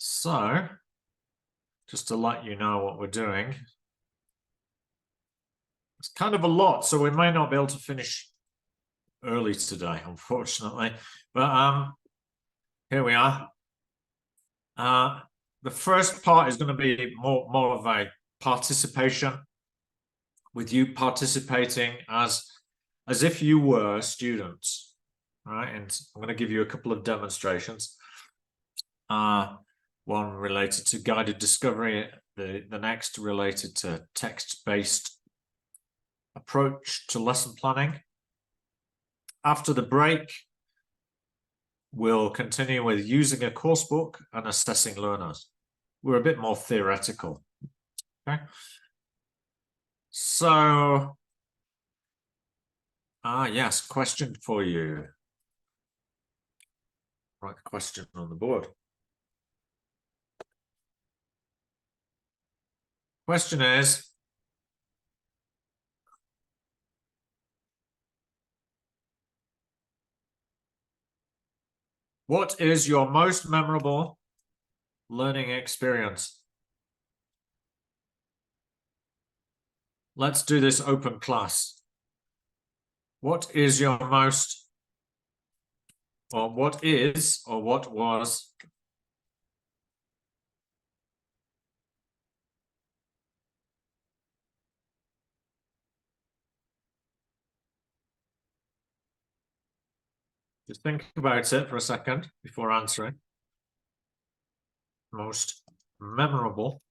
So, just to let you know what we're doing, it's kind of a lot, so we may not be able to finish early today, unfortunately. But here we are. The first part is going to be more of a participation, with you participating as if you were students, right? And I'm going to give you a couple of demonstrations. One related to guided discovery, the next related to text-based approach to lesson planning. After the break, we'll continue with using a course book and assessing learners. We're a bit more theoretical. Okay. So, yes, question for you. Write the question on the board. Question is, what is your most memorable learning experience? Let's do this open class. What is your most, or what is, or what was just think about it for a second before answering. Most memorable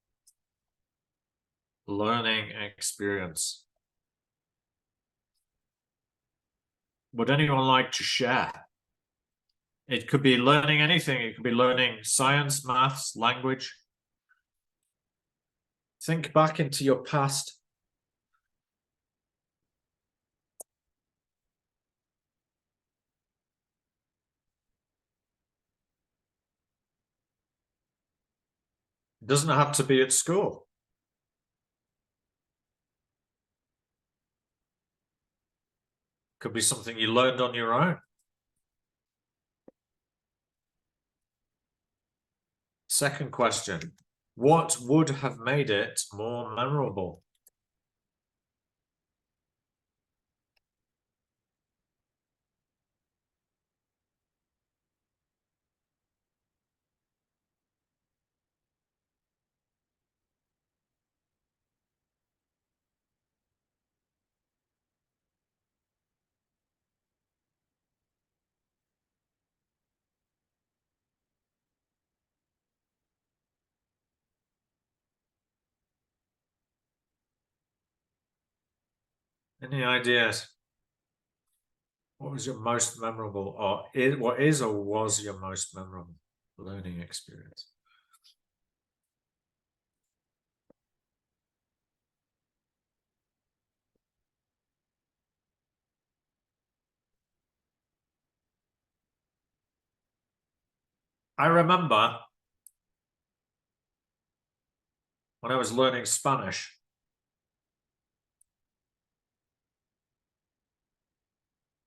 learning experience. Would anyone like to share? It could be learning anything. It could be learning science, maths, language. Think back into your past. It doesn't have to be at school. Could be something you learned on your own. Second question, what would have made it more memorable? Any ideas? What was your most memorable, or what is or was your most memorable learning experience? I remember when I was learning Spanish,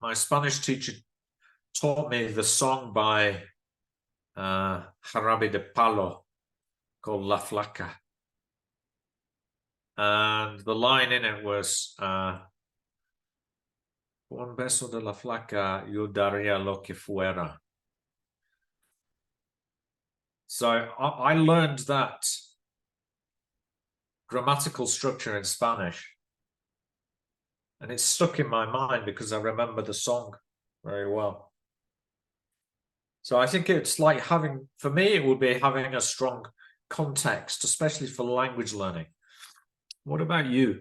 my Spanish teacher taught me the song by Jarabe de Palo called La Flaca. And the line in it was, un beso de la flaca, yo daría lo que fuera. So I learned that grammatical structure in Spanish. And it's stuck in my mind because I remember the song very well. So I think it's like having, for me, it would be having a strong context, especially for language learning. What about you?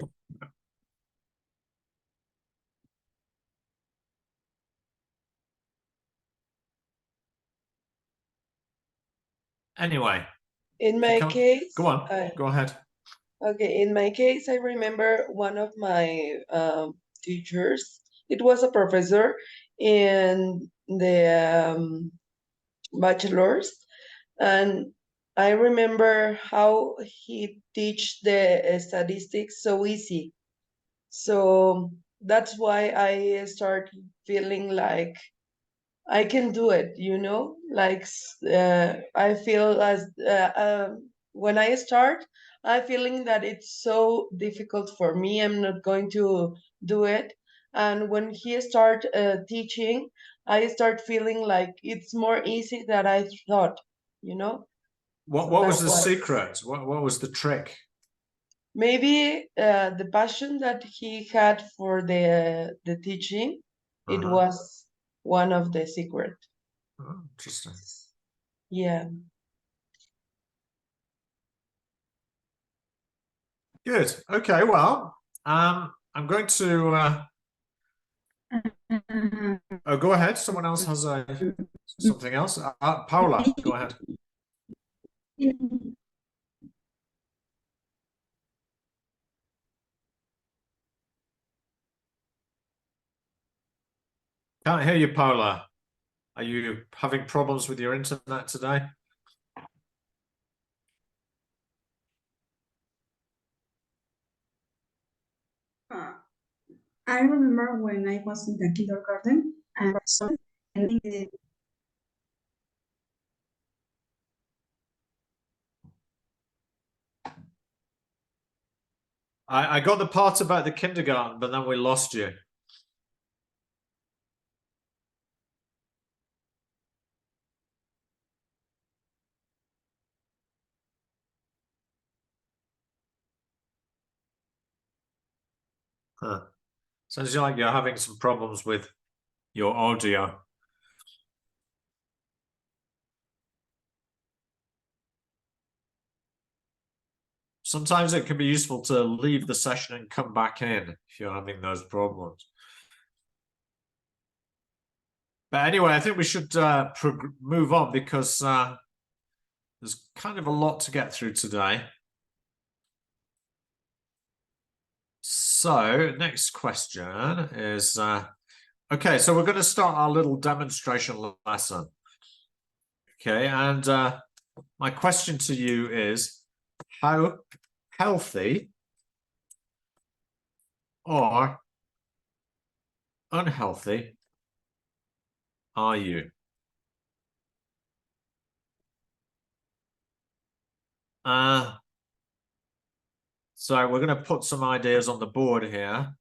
Anyway. In my case, go on, go ahead. Okay, in my case, I remember one of my teachers. It was a professor in the bachelor's, and I remember how he teach the statistics so easy. So that's why I start feeling like I can do it, you know, Like I feel as when I start, I'm feeling that it's so difficult for me. I'm not going to do it. And when he start teaching, I start feeling like it's more easy than I thought. You know. What So was that's the why. secret? What was the trick? Maybe the passion that he had for the teaching, it Uh-huh. was one of the secret. Oh, interesting. Yeah. Good. Okay. Well, I'm going to. Oh, go ahead. Someone else has something else. Paula, go ahead. Can't hear you, Paula. Are you having problems with your internet today? I remember when I was in the kindergarten and I got the part about the kindergarten, but then we lost you. Huh. Sounds like you're having some problems with your audio. Sometimes it can be useful to leave the session and come back in if you're having those problems. But anyway, I think we should move on because there's kind of a lot to get through today. So, next question is, okay, so we're going to start our little demonstration lesson. Okay, and my question to you is, how healthy or unhealthy are you? So we're going to put some ideas on the board here.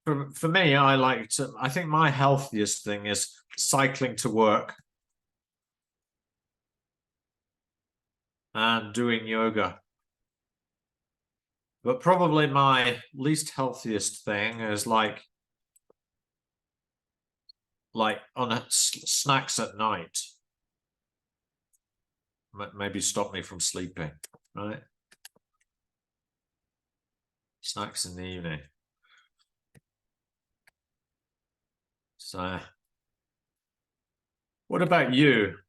For me, I think my healthiest thing is cycling to work and doing yoga. But probably my least healthiest thing is like on snacks at night. Maybe stop me from sleeping, right? Snacks in the evening. So, what about you?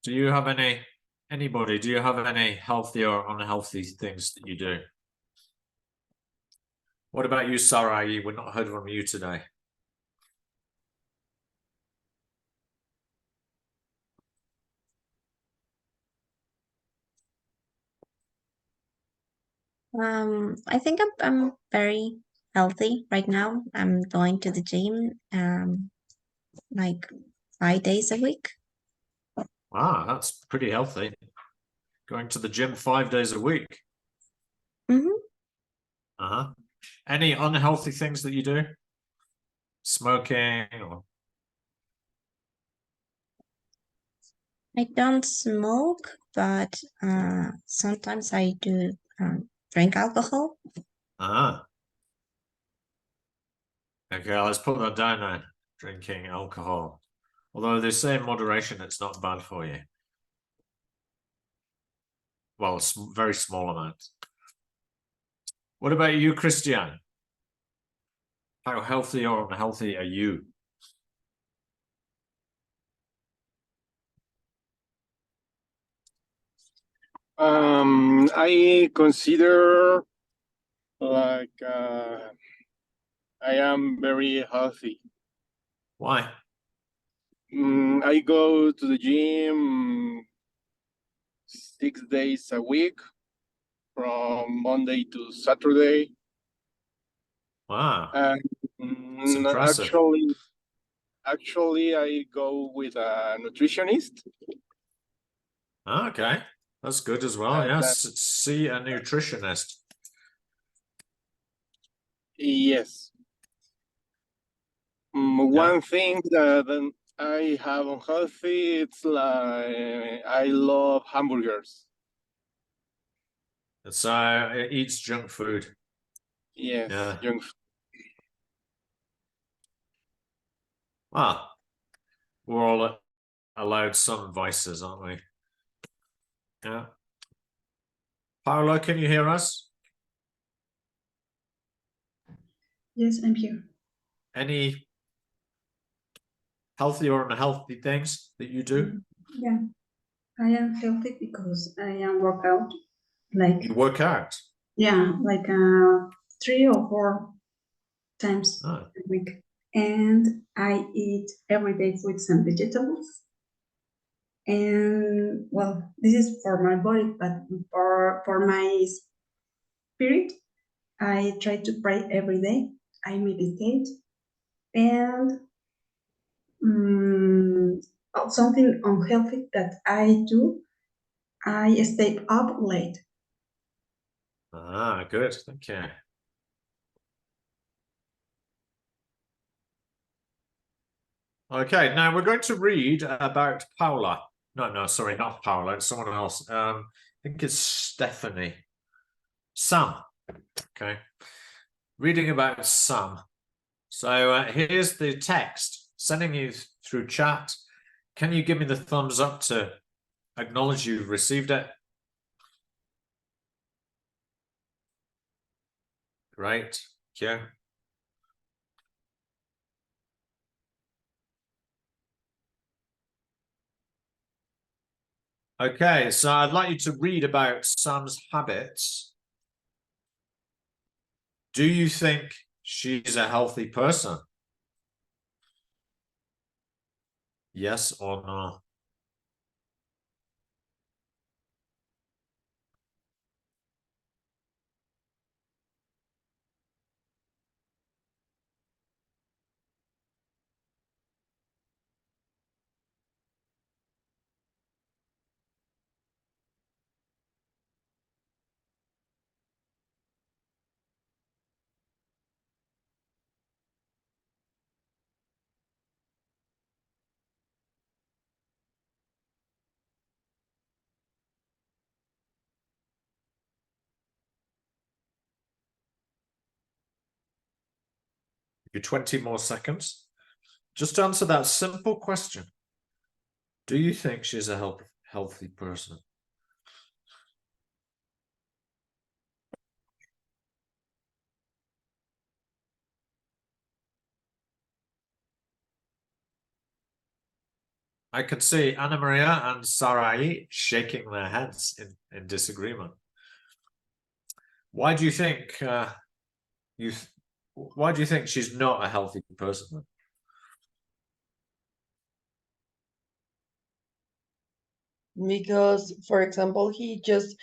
Do you have anybody, do you have any healthy or unhealthy things that you do? What about you, Sarai? We're not heard from you today. I think I'm very healthy right now. I'm going to the gym like 5 days a week. Wow, that's pretty healthy. Going to the gym 5 days a week. Mm-hmm. Uh-huh. Any unhealthy things that you do? Smoking or I don't smoke, but sometimes I do drink alcohol. Okay, let's put that down then. Drinking alcohol. Although they say in moderation it's not bad for you. Well, very small amounts. What about you, Christian? How healthy or unhealthy are you? I consider like I am very healthy. Why? I go to the gym 6 days a week from Monday to Saturday. Wow, And it's impressive. Actually, I go with a nutritionist. Okay, that's good as well. And Yes, see a nutritionist. yes. One thing that I have unhealthy, it's like I love hamburgers. So it eats junk food. Yes, Yeah. junk food. Well, we're all allowed some vices, aren't we? Yeah. Paolo, can you hear us? Yes, I'm here. Any healthy or unhealthy things that you do? Yeah, I am healthy because I am workout like You work out. yeah, like 3 or 4 times Oh, a week, and I eat every day fruits and vegetables. And well, this is for my body, but for my spirit, I try to pray every day. I meditate, and something unhealthy that I do, I stay up late. good. Thank you. Okay, now we're going to read about Paula. No, sorry, not Paula. It's someone else. I think it's Stephanie. Sam. Okay. Reading about Sam. So here's the text. Sending you through chat. Can you give me the thumbs up to acknowledge you've received it? Great. Thank you. Okay, so I'd like you to read about Sam's habits. Do you think she's a healthy person? Yes or no? Give you 20 more seconds. Just answer that simple question. Do you think she's a healthy person? I can see Anna Maria and Sarai shaking their heads in disagreement. Why do you think why do you think she's not a healthy person? Because, for example, he just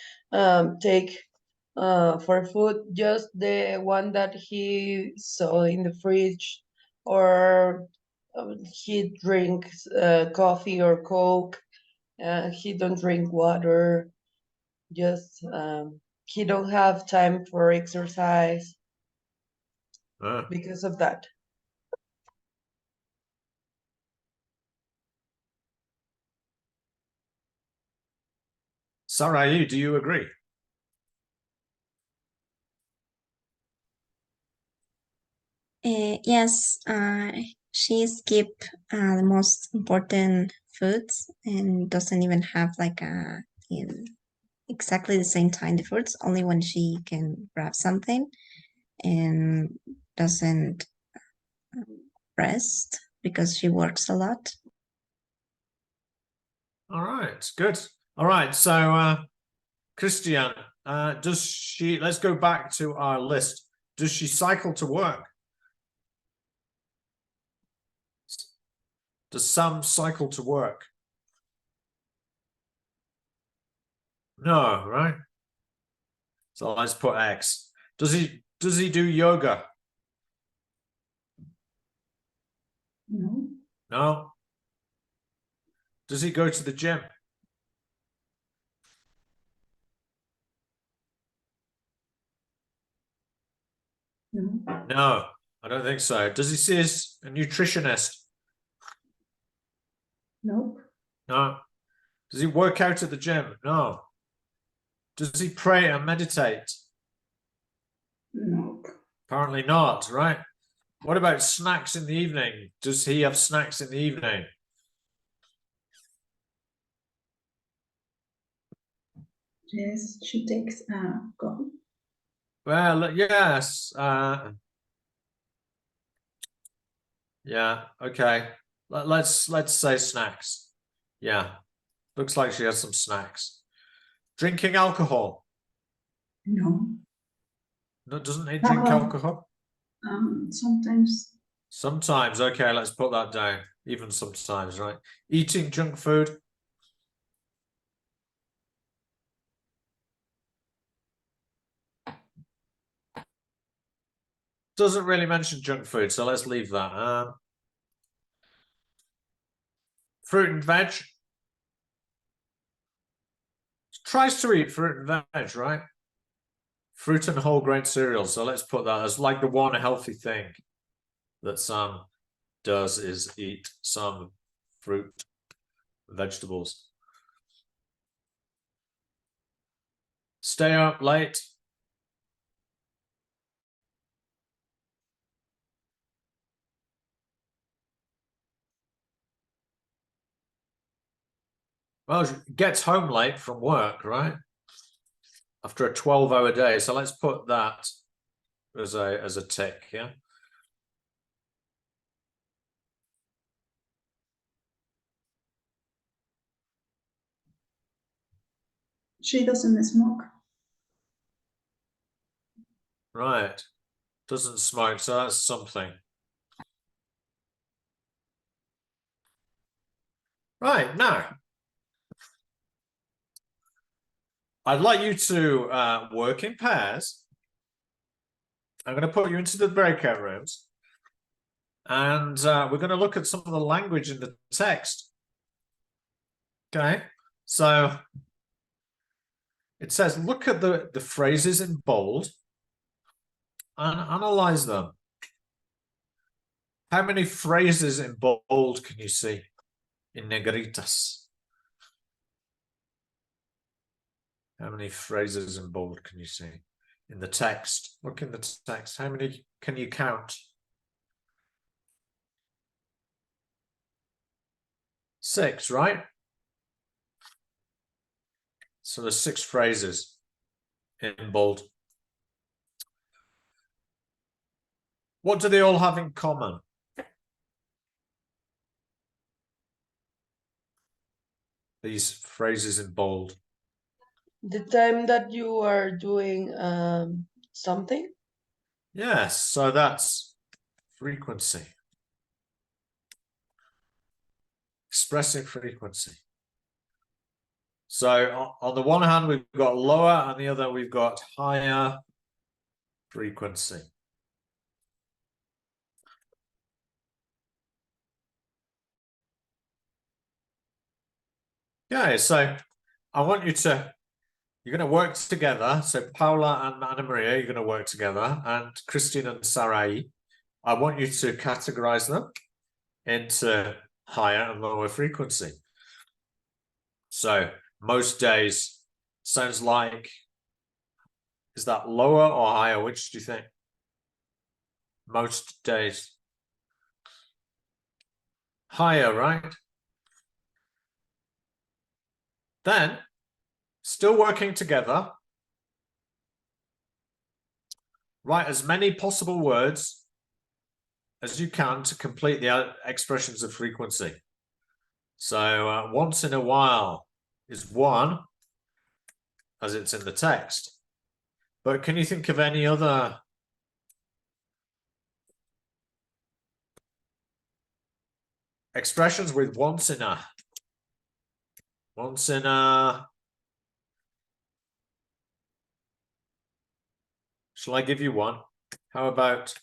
take for food just the one that he saw in the fridge, or he drinks coffee or Coke. He don't drink water. Just he don't have time for exercise because of that. Sarai, do you agree? Yes, she skip the most important foods and doesn't even have like in exactly the same time the foods, only when she can grab something, and doesn't rest because she works a lot. All right, good. All right, so Christian, does she, let's go back to our list. Does she cycle to work? Does Sam cycle to work? No, right? So let's put X. Does he do yoga? No. No. Does he go to the gym? No. No, I don't think so. Does he see a nutritionist? Nope. No. Does he work out at the gym? No. Does he pray and meditate? Nope. Apparently not, right? What about snacks in the evening? Does he have snacks in the evening? Yes, she takes coffee. Well, yes. Yeah, okay. Let's say snacks. Yeah. Looks like she has some snacks. Drinking alcohol. No. No, doesn't he drink alcohol? Sometimes. Sometimes. Okay, let's put that down. Even sometimes, right? Eating junk food. Doesn't really mention junk food, so let's leave that. Fruit and veg. Tries to eat fruit and veg, right? Fruit and whole grain cereals. So let's put that as like the one healthy thing that Sam does is eat some fruit, vegetables. Stay up late. Well, gets home late from work, right? After a 12-hour day. So let's put that as a tick, yeah. She doesn't smoke. Right. Doesn't smoke, so that's something. Right, now. I'd like you to work in pairs. I'm going to put you into the breakout rooms. And we're going to look at some of the language in the text. Okay, so it says, look at the phrases in bold and analyze them. How many phrases in bold can you see in negritas? How many phrases in bold can you see in the text? Look in the text. How many can you count? 6, right? So there's 6 phrases in bold. What do they all have in common? These phrases in bold. The time that you are doing something. Yes, so that's frequency. Expressing frequency. So on the one hand, we've got lower, on the other, we've got higher frequency. Okay, so I want you to, you're going to work together. So Paula and Anna Maria, you're going to work together, and Christine and Sarai. I want you to categorize them into higher and lower frequency. So most days sounds like, is that lower or higher? Which do you think? Most days. Higher, right? Then, still working together, write as many possible words as you can to complete the expressions of frequency. So once in a while is 1, as it's in the text. But can you think of any other expressions with once in a? Once in a. Shall I give you one? How about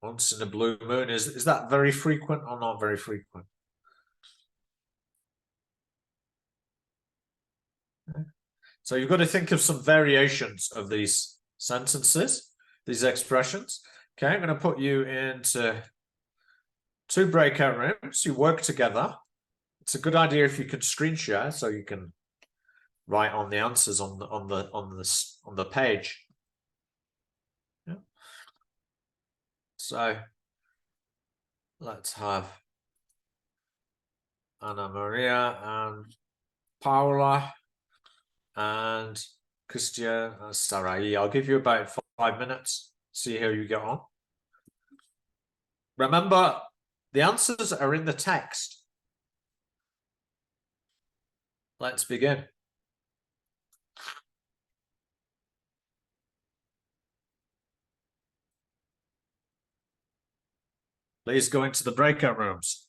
Once in a blue moon. Is that very frequent or not very frequent? So you've got to think of some variations of these sentences, these expressions. Okay, I'm going to put you into 2 breakout rooms. You work together. It's a good idea if you could screen share so you can write on the answers on the page. Yeah. So let's have Anna Maria and Paula and Christian and Sarai. I'll give you about 5 minutes. See how you get on. Remember, the answers are in the text. Let's begin. Please go into the breakout rooms.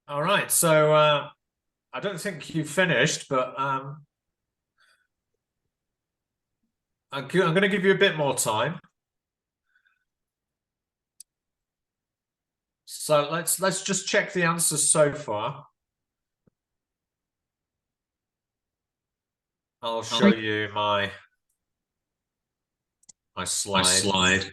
All right, so I don't think you finished, but I'm going to give you a bit more time. So let's just check the answers so far. I'll show you my slide.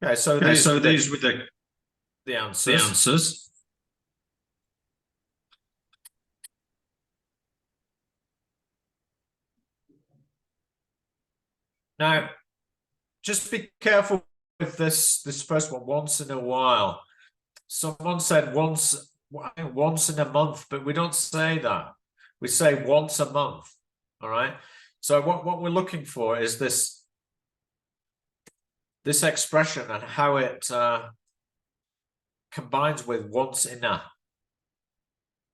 Okay, so these were the answers. Now, just be careful with this first one. Once in a while, someone said once in a month, but we don't say that. We say once a month. All right. So what we're looking for is this expression and how it combines with once in a.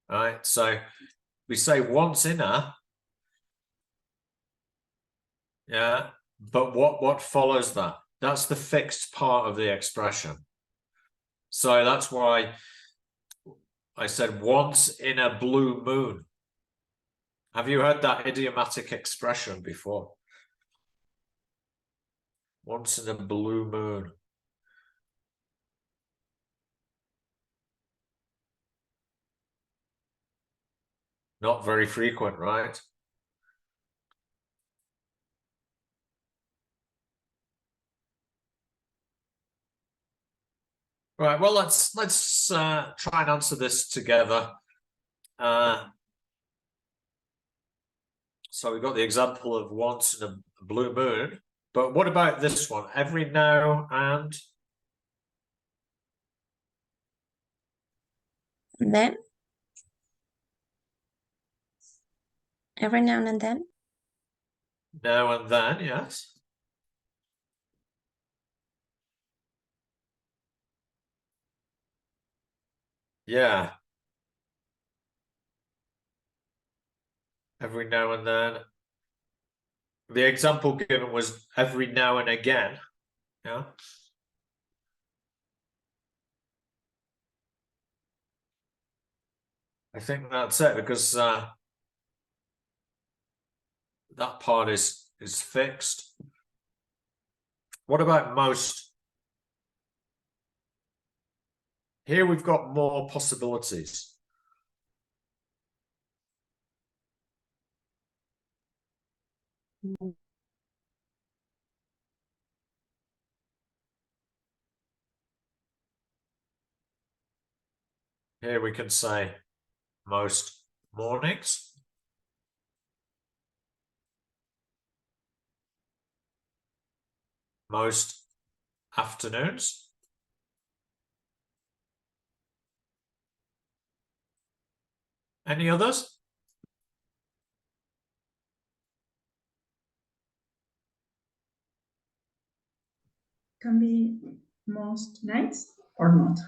All right. So we say once in a. Yeah. But what follows that? That's the fixed part of the expression. So that's why I said once in a blue moon. Have you heard that idiomatic expression before? Once in a blue moon. Not very frequent, right? Right, well, let's try and answer this together. So we've got the example of once in a blue moon, but what about this one? Every now and then. Every now and then. now and then, yes. Yeah. Every now and then. The example given was every now and again. Yeah. I think that's it, because that part is fixed. What about most? Here we've got more possibilities. Here we can say most mornings. Most afternoons. Any others? Can be most nights or not.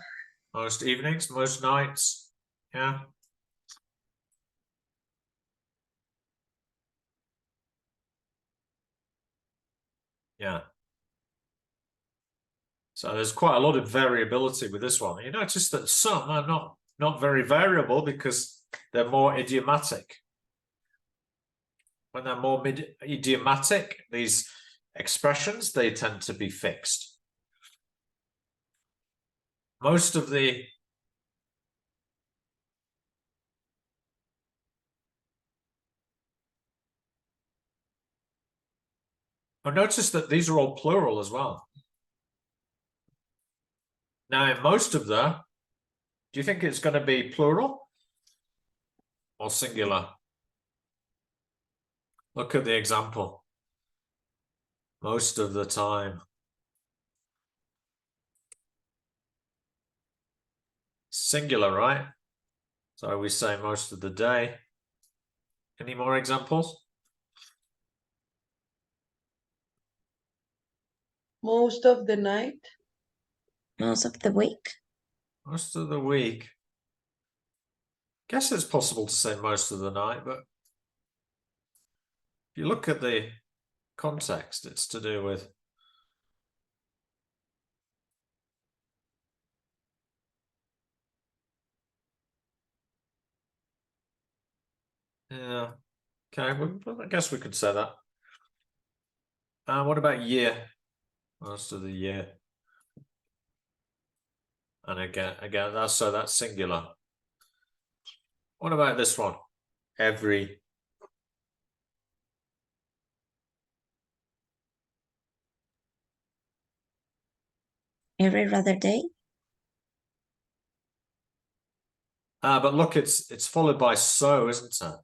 Most evenings, most nights. Yeah. Yeah. So there's quite a lot of variability with this one. You notice that some are not very variable because they're more idiomatic. When they're more idiomatic, these expressions, they tend to be fixed. Most of the notice that these are all plural as well. Now, in most of them, do you think it's going to be plural or singular? Look at the example. Most of the time. Singular, right? So we say most of the day. Any more examples? Most of the night. Most of the week. Most of the week. Guess it's possible to say most of the night, but if you look at the context, it's to do with yeah. Okay, well, I guess we could say that. What about year? Most of the year. And again, that's singular. What about this one? Every. Every other day. But look, it's followed by so, isn't it?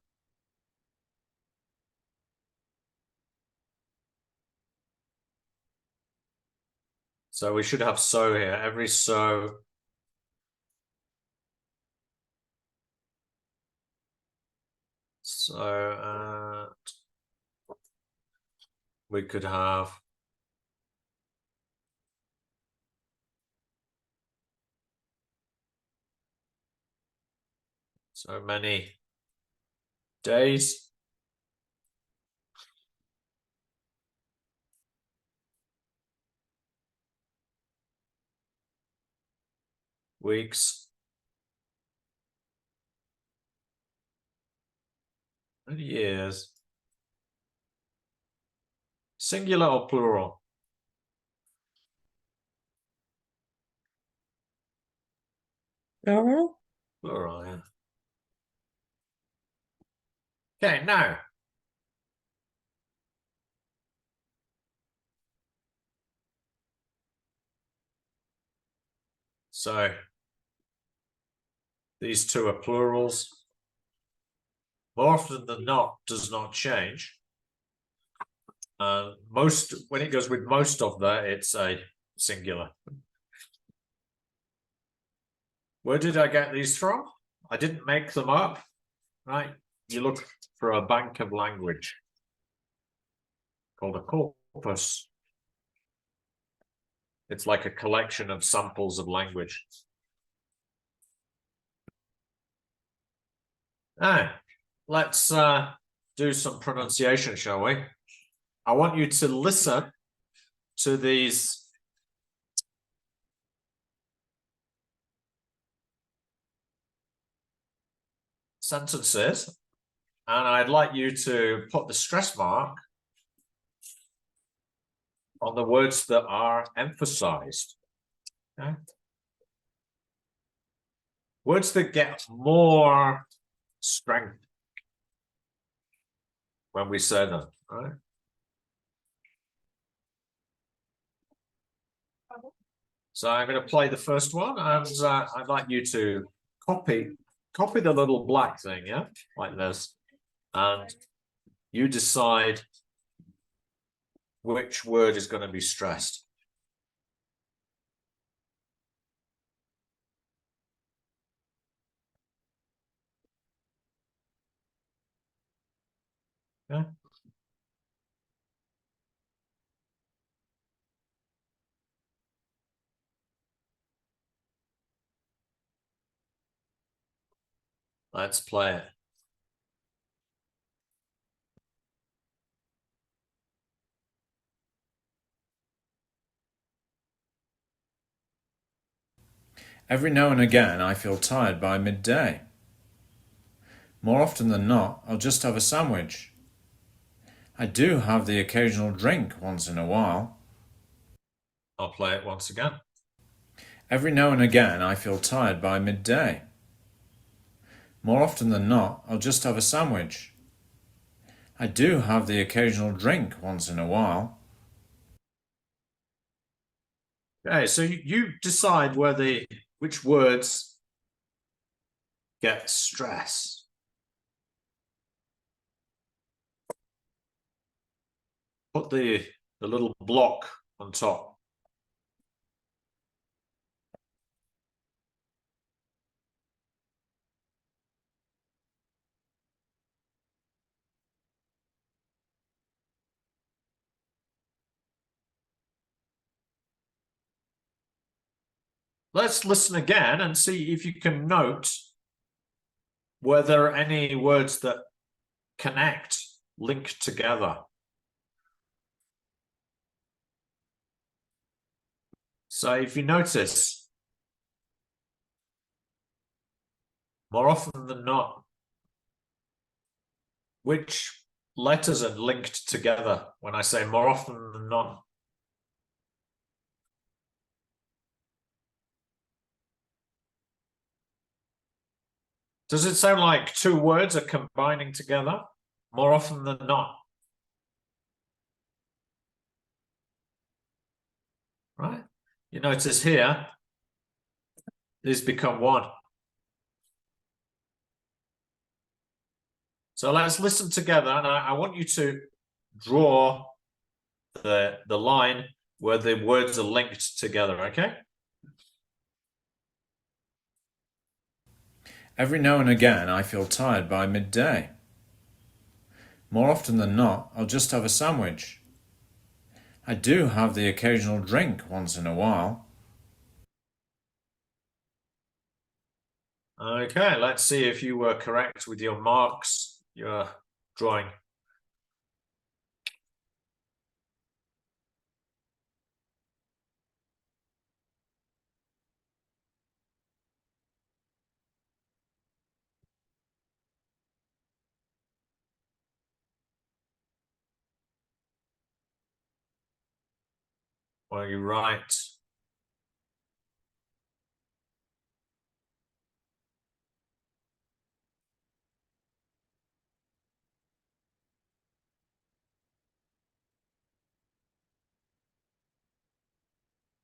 So we should have so here. Every so. So we could have so many days. Weeks. And years. Singular or plural? Plural. Plural, yeah. Okay, now. So these two are plurals. More often than not, does not change. Most, when it goes with most of that, it's a singular. Where did I get these from? I didn't make them up, right? You look for a bank of language called a corpus. It's like a collection of samples of language. Now, let's do some pronunciation, shall we? I want you to listen to these sentences, and I'd like you to put the stress mark on the words that are emphasized. Okay? Words that get more strength when we say them, right? So I'm going to play the first one, and I'd like you to copy the little black thing, yeah, like this, and you decide which word is going to be stressed. Yeah. Let's play it. Every now and again, I feel tired by midday. More often than not, I'll just have a sandwich. I do have the occasional drink once in a while. I'll play it once again. Every now and again, I feel tired by midday. More often than not, I'll just have a sandwich. I do have the occasional drink once in a while. Okay, so you decide which words get stress. Put the little block on top. Let's listen again and see if you can note were there any words that connect, link together. So if you notice, more often than not, which letters are linked together when I say more often than not? Does it sound like two words are combining together more often than not? Right? You notice here, these become one. So let's listen together, and I want you to draw the line where the words are linked together, okay? Every now and again, I feel tired by midday. More often than not, I'll just have a sandwich. I do have the occasional drink once in a while. Okay, let's see if you were correct with your marks, your drawing. Well, you're right.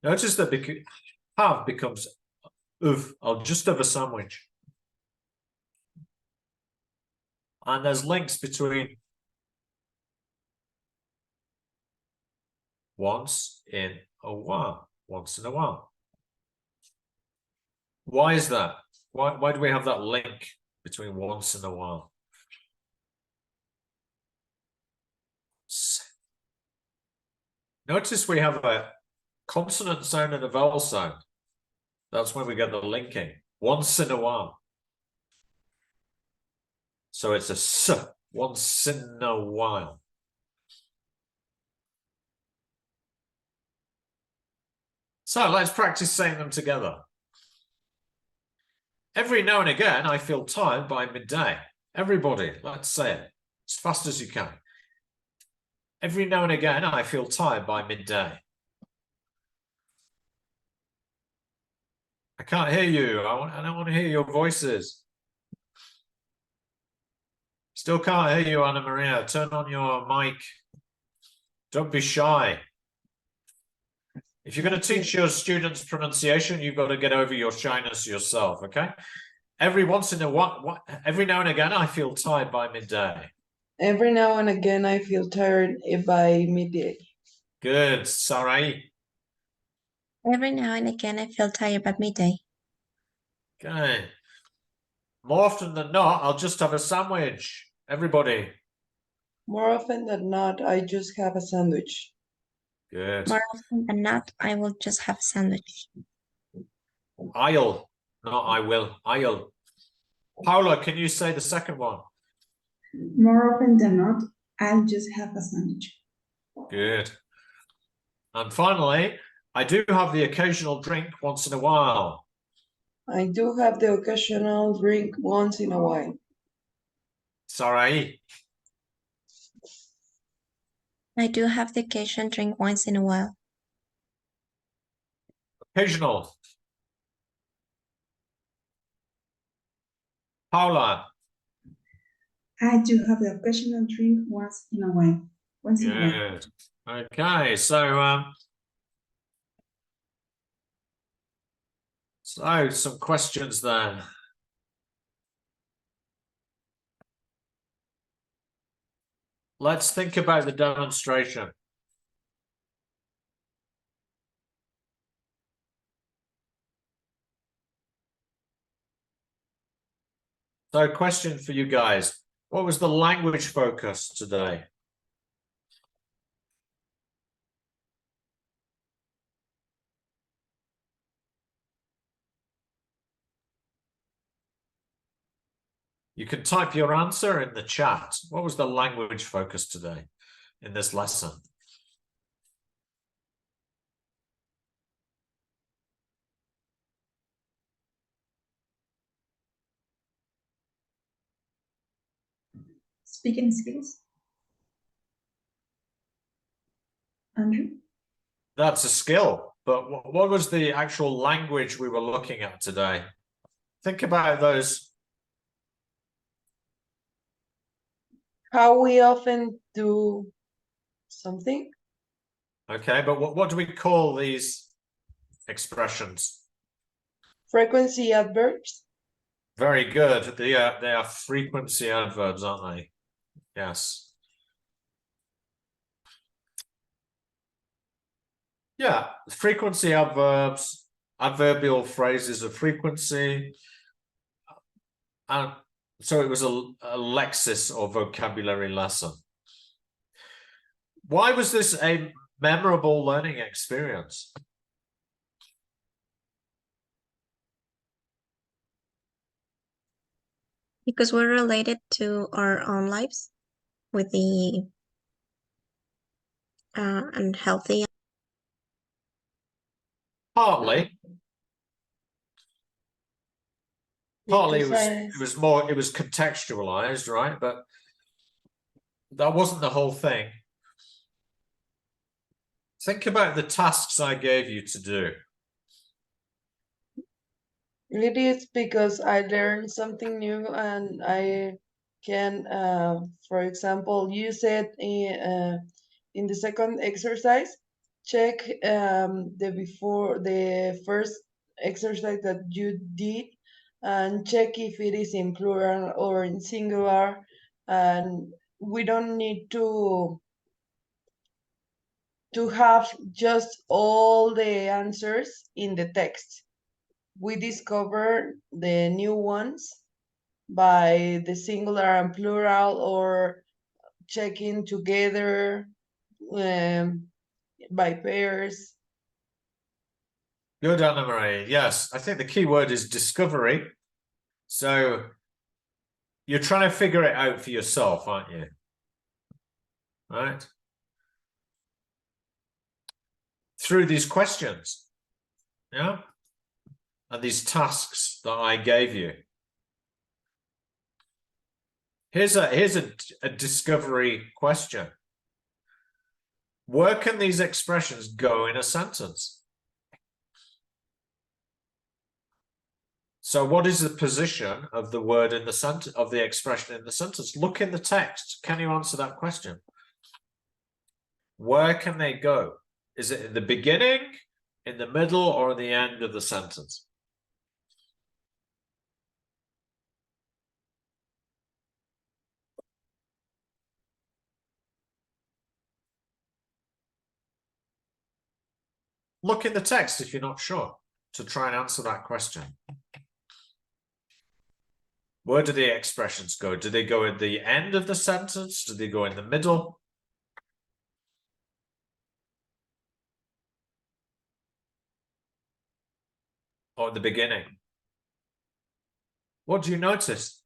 Notice that have becomes of. I'll just have a sandwich. And there's links between once in a while. Once in a while. Why is that? Why do we have that link between once in a while? Notice we have a consonant sound and a vowel sound. That's when we get the linking. Once in a while. So it's a s, once in a while. So let's practice saying them together. Every now and again, I feel tired by midday. Everybody, let's say it as fast as you can. Every now and again, I feel tired by midday. I can't hear you. I don't want to hear your voices. Still can't hear you, Anna Maria. Turn on your mic. Don't be shy. If you're going to teach your students pronunciation, you've got to get over your shyness yourself, okay? Every now and again, I feel tired by midday. Every now and again, I feel tired by midday. Good, Sarai. Every now and again, I feel tired by midday. Okay. More often than not, I'll just have a sandwich. Everybody. More often than not, I just have a sandwich. Good. More often than not, I will just have a sandwich. I'll, not I will. I'll. Paula, can you say the second one? More often than not, I'll just have a sandwich. Good. And finally, I do have the occasional drink once in a while. I do have the occasional drink once in a while. Sorry. I do have the occasion drink once in a while. Occasional. Paula. I do have the occasional drink once in a while. Once in a while. Good. Okay, so some questions then. Let's think about the demonstration. So, question for you guys. What was the language focus today? You can type your answer in the chat. What was the language focus today in this lesson? Speaking skills. Andrew? That's a skill, but what was the actual language we were looking at today? Think about those. How we often do something. Okay, but what do we call these expressions? Frequency adverbs. Very good. They are frequency adverbs, aren't they? Yes. Yeah, frequency adverbs, adverbial phrases of frequency. And so it was a lexis or vocabulary lesson. Why was this a memorable learning experience? Because we're related to our own lives with the unhealthy. Partly Because it was contextualized, right? But that wasn't the whole thing. Think about the tasks I gave you to do. It is because I learned something new and I can, for example, use it in the second exercise. Check the first exercise that you did and check if it is in plural or in singular. And we don't need to have just all the answers in the text. We discover the new ones by the singular and plural or checking together by pairs. Good, Anna Marie. Yes, I think the key word is discovery. So you're trying to figure it out for yourself, aren't you? Right? Through these questions. Yeah? And these tasks that I gave you. Here's a discovery question. Where can these expressions go in a sentence? So what is the position of the word in the sentence, of the expression in the sentence? Look in the text. Can you answer that question? Where can they go? Is it in the beginning, in the middle, or the end of the sentence? Look in the text if you're not sure to try and answer that question. Where do the expressions go? Do they go at the end of the sentence? Do they go in the middle? Or at the beginning? What do you notice?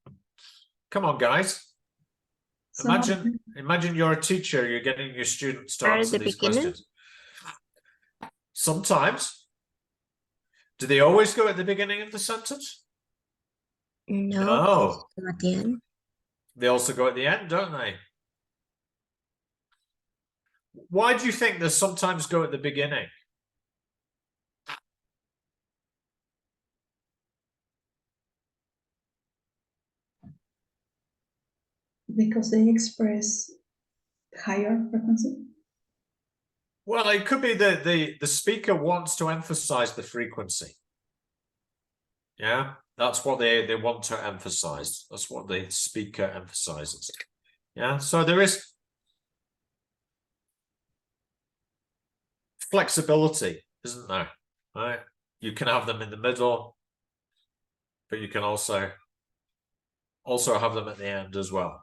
Come on, guys. Imagine you're a teacher, you're getting your students to answer these questions. Sometimes. Do they always go at the beginning of the sentence? No. At the end. They also go at the end, don't they? Why do you think they sometimes go at the beginning? Because they express higher frequency. Well, it could be that the speaker wants to emphasize the frequency. Yeah, that's what they want to emphasize. That's what the speaker emphasizes. Yeah, so there is flexibility, isn't there? Right? You can have them in the middle, but you can also have them at the end as well.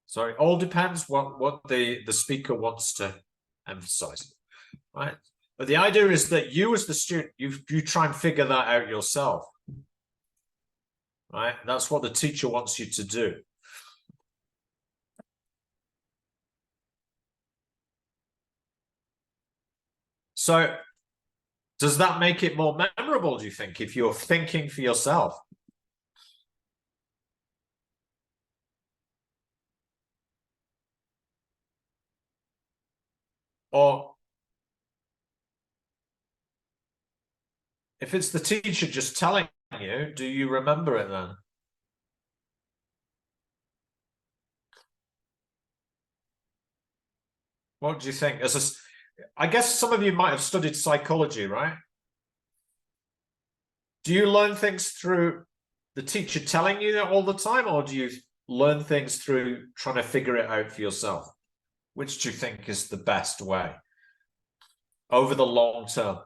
So it all depends what the speaker wants to emphasize, right? But the idea is that you as the student, you try and figure that out yourself. right? That's what the teacher wants you to do. So does that make it more memorable, do you think, if you're thinking for yourself? Or if it's the teacher just telling you, do you remember it then? What do you think? I guess some of you might have studied psychology, right? Do you learn things through the teacher telling you that all the time, or do you learn things through trying to figure it out for yourself? Which do you think is the best way over the long term?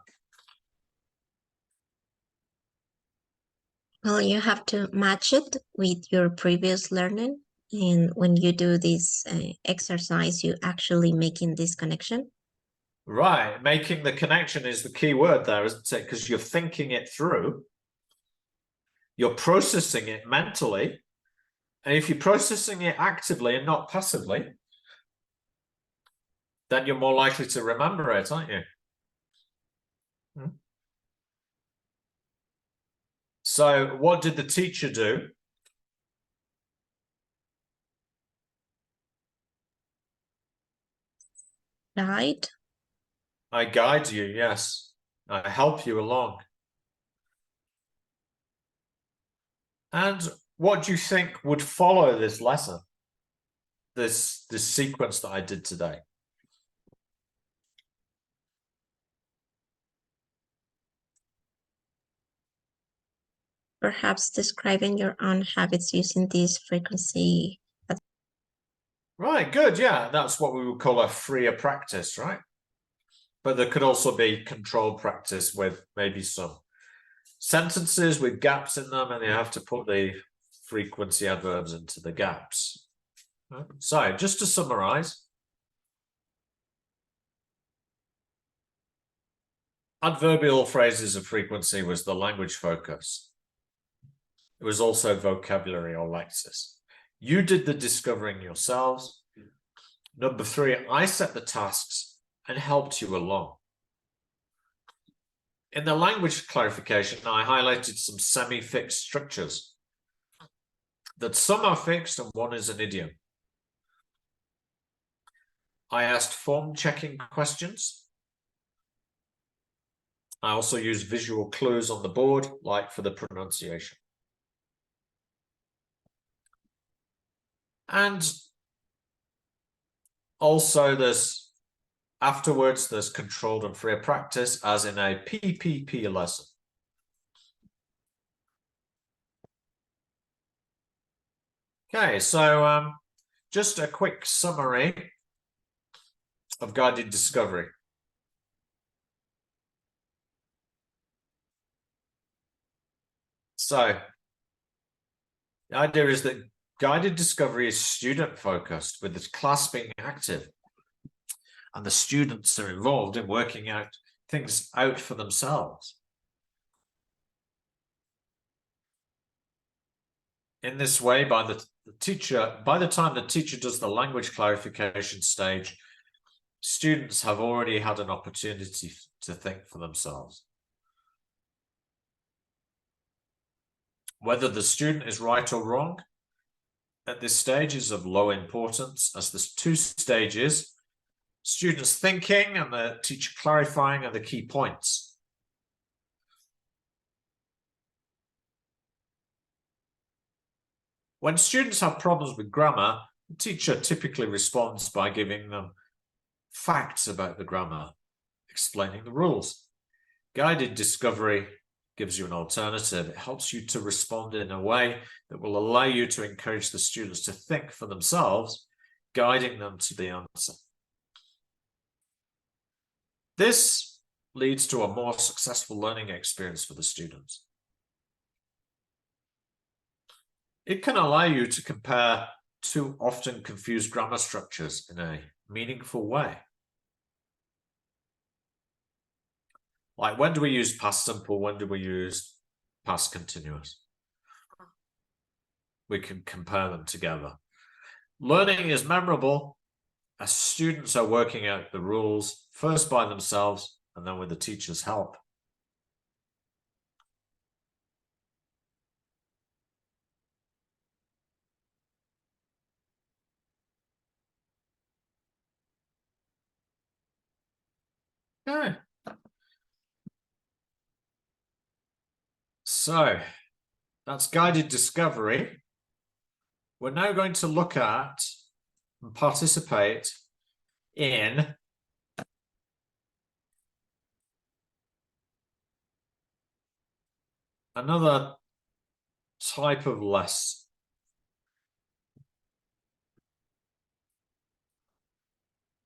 Well, you have to match it with your previous learning. And when you do this exercise, you actually making this connection. Right. Making the connection is the key word there, isn't it? Because you're thinking it through. You're processing it mentally. And if you're processing it actively and not passively, then you're more likely to remember it, aren't you? So what did the teacher do? Guide. I guide you, yes. I help you along. And what do you think would follow this lesson? This sequence that I did today? Perhaps describing your own habits using this frequency. Right, good, yeah. That's what we would call a freer practice, right? But there could also be controlled practice with maybe some sentences with gaps in them, and you have to put the frequency adverbs into the gaps. Right? So, just to summarize, adverbial phrases of frequency was the language focus. It was also vocabulary or lexis. You did the discovering yourselves. Number 3, I set the tasks and helped you along. In the language clarification, I highlighted some semi-fixed structures. That some are fixed and one is an idiom. I asked form checking questions. I also used visual clues on the board, like for the pronunciation. And also afterwards, there's controlled and freer practice, as in a PPP lesson. Okay, so just a quick summary of guided discovery. So the idea is that guided discovery is student focused, with the class being active, and the students are involved in working out things out for themselves. In this way, by the time the teacher does the language clarification stage, students have already had an opportunity to think for themselves. Whether the student is right or wrong at this stage is of low importance, as there's 2 stages: students thinking and the teacher clarifying are the key points. When students have problems with grammar, the teacher typically responds by giving them facts about the grammar, explaining the rules. Guided discovery gives you an alternative. It helps you to respond in a way that will allow you to encourage the students to think for themselves, guiding them to the answer. This leads to a more successful learning experience for the students. It can allow you to compare 2 often confused grammar structures in a meaningful way. Like, when do we use past simple? When do we use past continuous? we can compare them together. Learning is memorable as students are working out the rules first by themselves and then with the teacher's help. Okay. So that's guided discovery. We're now going to look at and participate in another type of lesson.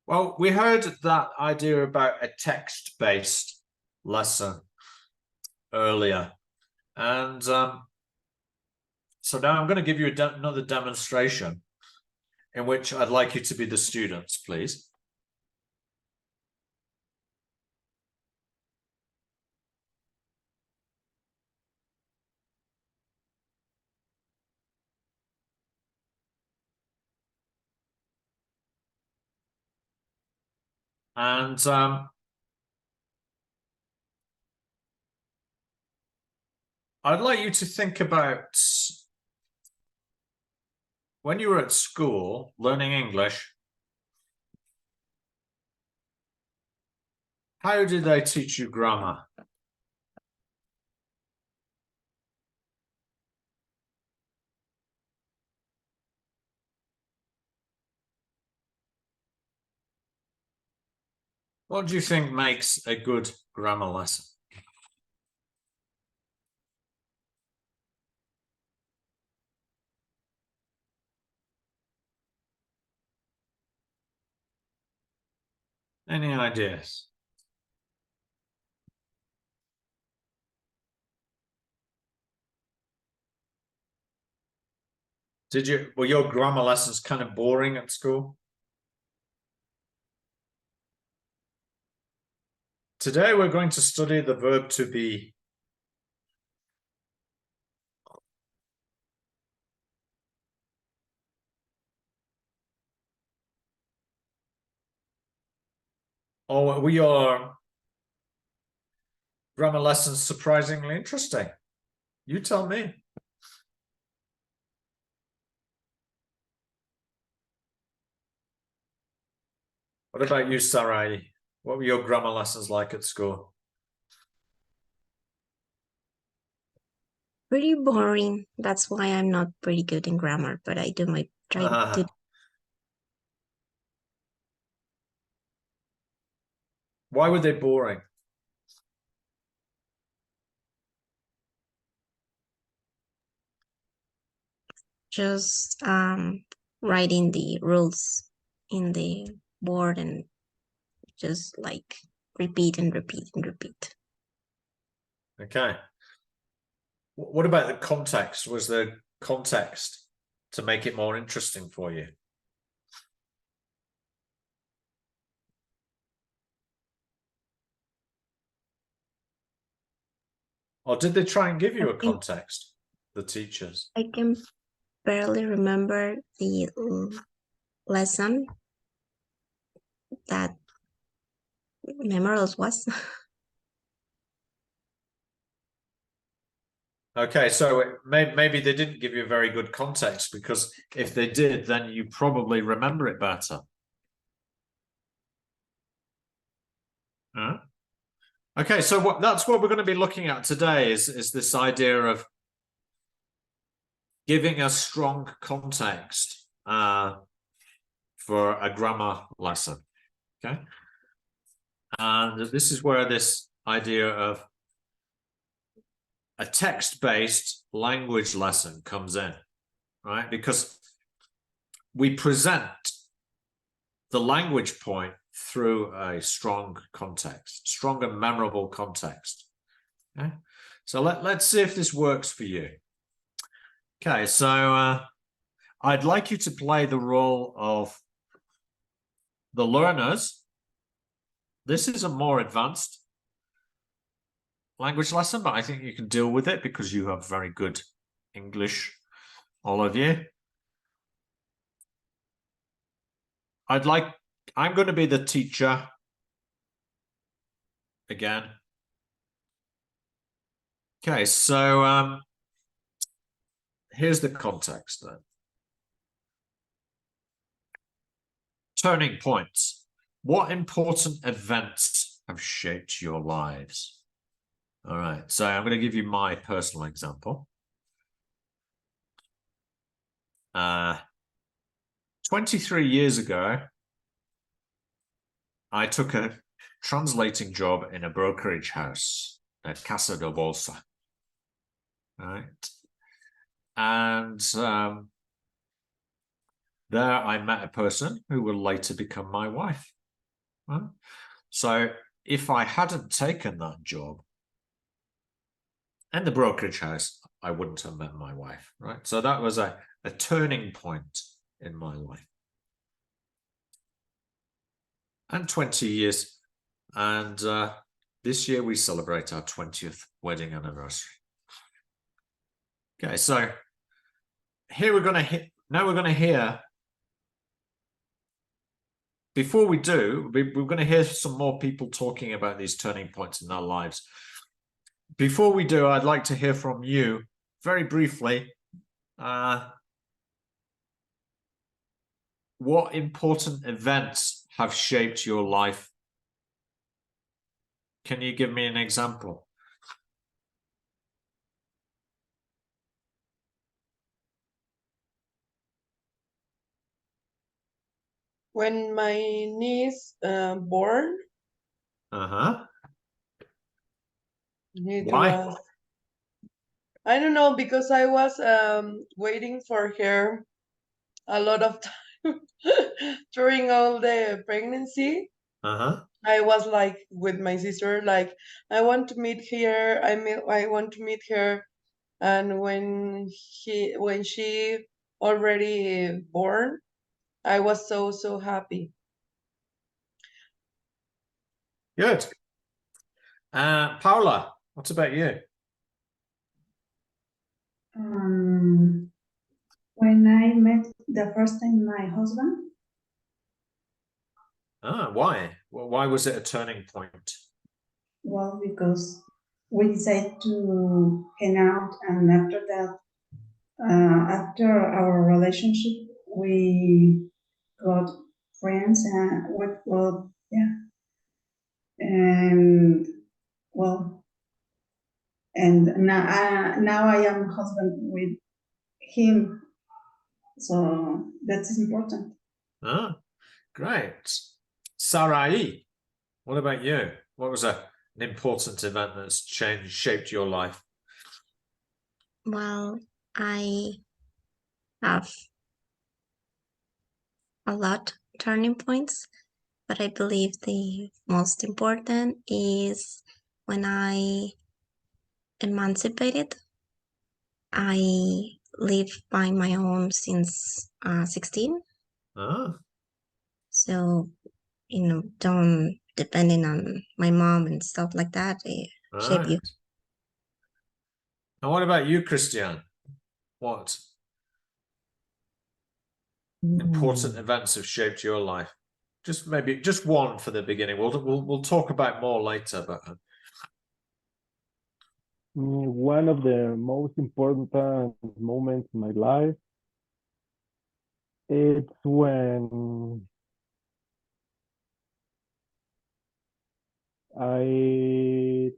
Well, we heard that idea about a text-based lesson earlier. And so now I'm going to give you another demonstration in which I'd like you to be the students, please. And I'd like you to think about when you were at school learning English, how did they teach you grammar? What do you think makes a good grammar lesson? Any ideas? Were your grammar lessons kind of boring at school? Today we're going to study the verb to be. Or were your grammar lessons surprisingly interesting? You tell me. What about you, Sarai? What were your grammar lessons like at school? Pretty boring. That's why I'm not pretty good in grammar, but I do my try to. Why were they boring? Just writing the rules in the board and just like repeat and repeat and repeat. Okay. What about the context? Was there context to make it more interesting for you? Or did they try and give you a context, the teachers? I can barely remember the lesson that memorable was. Okay, so maybe they didn't give you a very good context, because if they did, then you probably remember it better. Huh? Okay, so that's what we're going to be looking at today is this idea of giving a strong context for a grammar lesson. Okay, and this is where this idea of a text-based language lesson comes in, right? Because we present the language point through a strong context, strong and memorable context. Okay, so let's see if this works for you. Okay, so I'd like you to play the role of the learners. This is a more advanced language lesson, but I think you can deal with it because you have very good English all of you. I'm going to be the teacher again. Okay, so here's the context then. Turning points. What important events have shaped your lives? All right, so I'm going to give you my personal example. 23 years ago, I took a translating job in a brokerage house at Casa de Bolsa. All right. And there I met a person who will later become my wife. Right? So if I hadn't taken that job in the brokerage house, I wouldn't have met my wife, right? So that was a turning point in my life. And 20 years. And this year we celebrate our 20th wedding anniversary. Okay, so here we're going to now we're going to hear. Before we do, we're going to hear some more people talking about these turning points in their lives. Before we do, I'd like to hear from you very briefly. What important events have shaped your life? Can you give me an example? When my niece born, Uh-huh. it Why? was, I don't know, because I was waiting for her a lot of time during all the pregnancy. Uh-huh. I was like with my sister, like I want to meet her. I want to meet her, and when she already born, I was so happy. Good. Paula, what about you? When I met the first time my husband, Why? Well, why was it a turning point? well, because we decided to hang out, and after that, after our relationship, we got friends, and and well, and now I am husband with him, so that is important. Great. Sarai, what about you? What was an important event that's shaped your life? Well, I have a lot turning points, but I believe the most important is when I emancipated. I live by my own since 16. So, don't depending on my mom and stuff like that, shape you. And what about you, Christian? What important events have shaped your life? Maybe just one for the beginning. We'll talk about more later, but One of the most important moments in my life, it's when I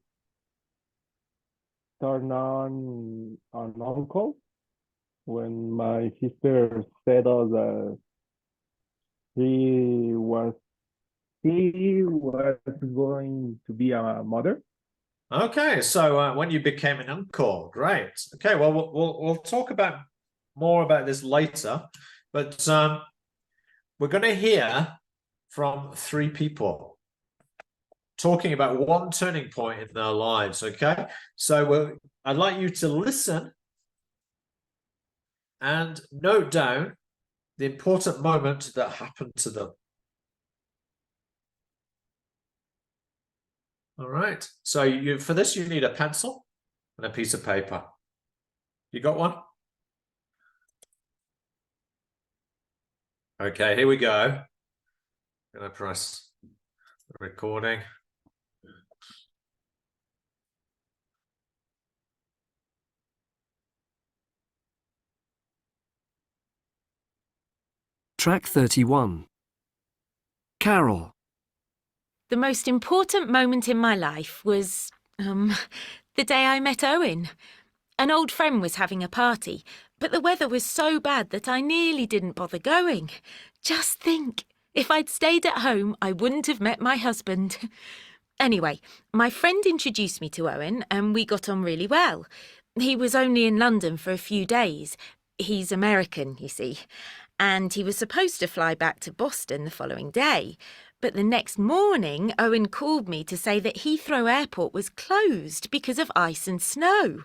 turned on an uncle when my sister said us that he was going to be a mother. okay. So when you became an uncle, great. Okay, well we'll talk about more about this later, but we're going to hear from 3 people talking about one turning point in their lives. Okay, so I'd like you to listen and note down the important moment that happened to them. All right. So for this, you need a pencil and a piece of paper. You got one? Okay, here we go. I'm gonna press recording. Track 31. Carol. The most important moment in my life was, the day I met Owen. An old friend was having a party, but the weather was so bad that I nearly didn't bother going. Just think, if I'd stayed at home, I wouldn't have met my husband. Anyway, my friend introduced me to Owen and we got on really well. He was only in London for a few days. He's American, you see. And he was supposed to fly back to Boston the following day. But the next morning, Owen called me to say that Heathrow Airport was closed because of ice and snow.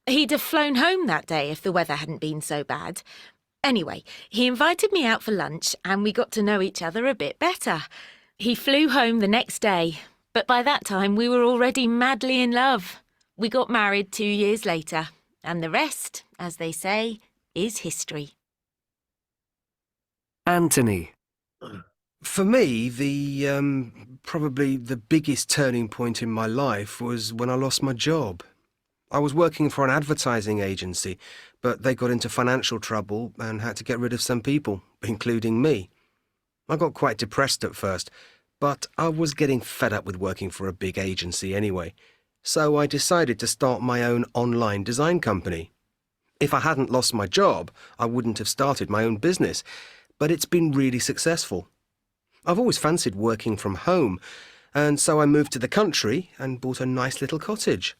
He'd have flown home that day if the weather hadn't been so bad. Anyway, he invited me out for lunch and we got to know each other a bit better. He flew home the next day, but by that time we were already madly in love. We got married 2 years later, and the rest, as they say, is history. Anthony. For me, probably the biggest turning point in my life was when I lost my job. I was working for an advertising agency, but they got into financial trouble and had to get rid of some people, including me. I got quite depressed at first, but I was getting fed up with working for a big agency anyway, so I decided to start my own online design company. If I hadn't lost my job, I wouldn't have started my own business, but it's been really successful. I've always fancied working from home, and so I moved to the country and bought a nice little cottage.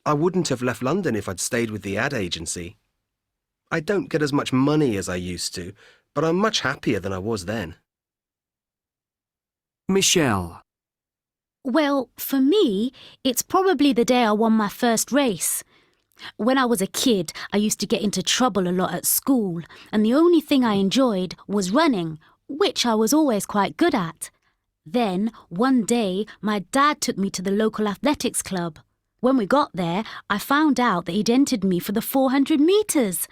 I wouldn't have left London if I'd stayed with the ad agency. I don't get as much money as I used to, but I'm much happier than I was then. Michelle. Well, for me, it's probably the day I won my first race. When I was a kid, I used to get into trouble a lot at school, and the only thing I enjoyed was running, which I was always quite good at. Then, one day, my dad took me to the local athletics club. When we got there, I found out that he'd entered me for the 400 metres.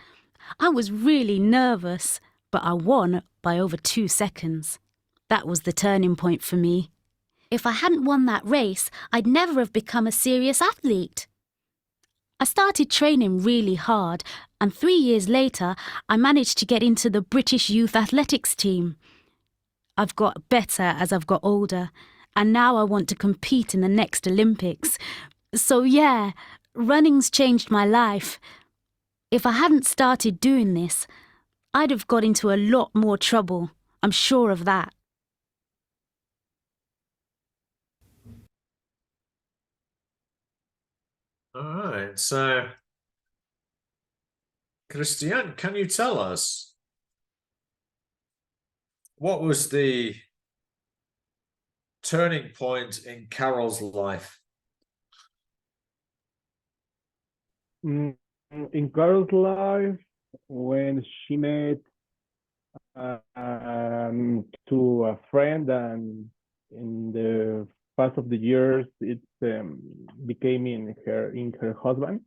I was really nervous, but I won by over 2 seconds. That was the turning point for me. If I hadn't won that race, I'd never have become a serious athlete. I started training really hard, and 3 years later, I managed to get into the British youth athletics team. I've got better as I've got older, and now I want to compete in the next Olympics. So yeah, running's changed my life. If I hadn't started doing this, I'd have got into a lot more trouble. I'm sure of that. All right, so Christian, can you tell us what was the turning point in Carol's life? In Carol's life, when she met to a friend, and in the past of the years, it became in her husband.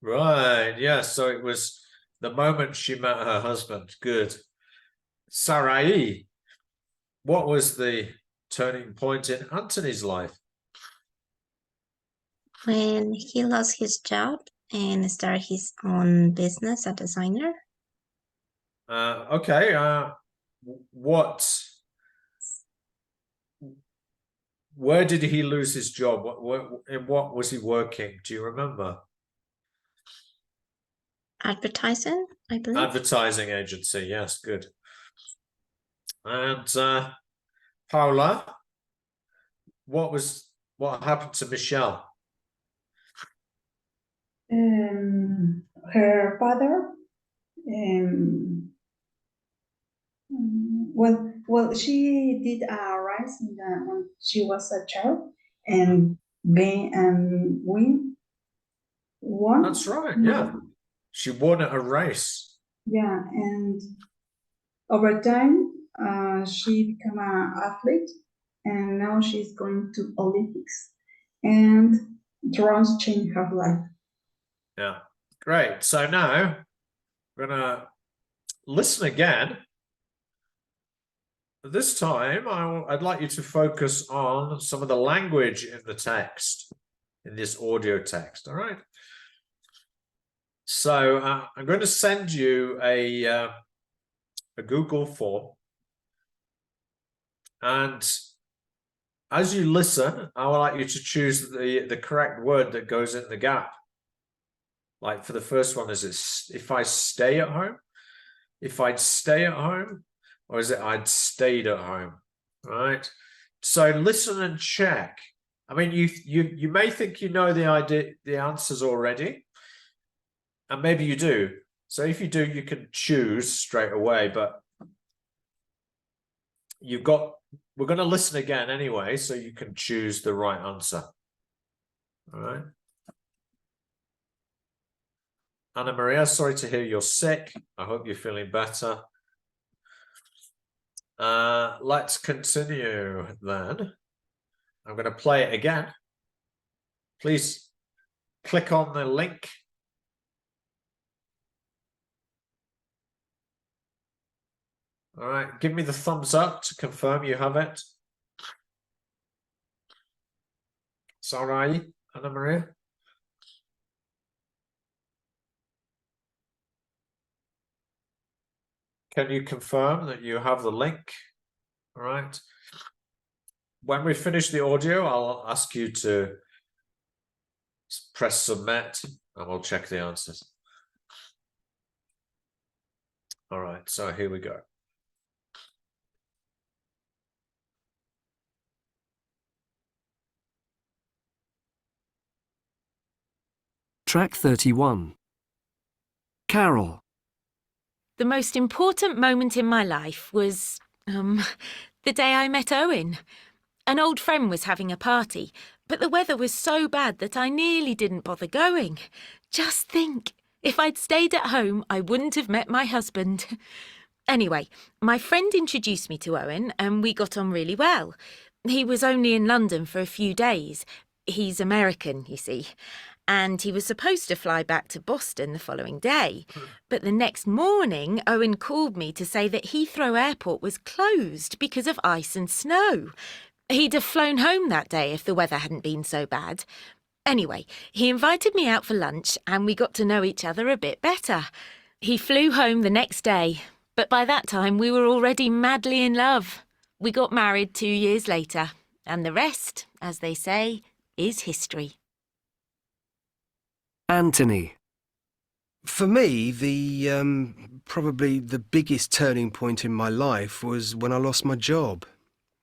Right, yeah, so it was the moment she met her husband. Good. Sarai, what was the turning point in Anthony's life? When he lost his job and started his own business as a designer. Where did he lose his job? In what was he working? Do you remember? Advertising, I believe. Advertising agency, yes, good. And Paula, what happened to Michelle? Her father, well, she did a race when she was a child, and won. That's right, yeah. She won at a race. Yeah, and over time, she became an athlete, and now she's going to Olympics, and drones changed her life. Yeah, great. So now we're gonna listen again This time, I'd like you to focus on some of the language in the text, in this audio text, all right? So I'm going to send you a Google form. And as you listen, I would like you to choose the correct word that goes in the gap. Like for the first one, is it if I stay at home? If I'd stay at home? Or is it I'd stayed at home? Right? So listen and check. I mean, you may think you know the answers already, and maybe you do. So if you do, you can choose straight away, but we're going to listen again anyway, so you can choose the right answer. All right. Anna Maria, sorry to hear you're sick. I hope you're feeling better. Let's continue then. I'm going to play it again. Please click on the link. All right, give me the thumbs up to confirm you have it. Sarai, Anna Maria. Can you confirm that you have the link? All right. When we finish the audio, I'll ask you to press submit and we'll check the answers. All right, so here we go. Track 31. Carol. The most important moment in my life was, the day I met Owen. An old friend was having a party, but the weather was so bad that I nearly didn't bother going. Just think, if I'd stayed at home, I wouldn't have met my husband. Anyway, my friend introduced me to Owen and we got on really well. He was only in London for a few days. He's American, you see. And he was supposed to fly back to Boston the following day. But the next morning, Owen called me to say that Heathrow Airport was closed because of ice and snow. He'd have flown home that day if the weather hadn't been so bad. Anyway, he invited me out for lunch and we got to know each other a bit better. He flew home the next day, but by that time we were already madly in love. We got married 2 years later, and the rest, as they say, is history. Anthony. For me, probably the biggest turning point in my life was when I lost my job.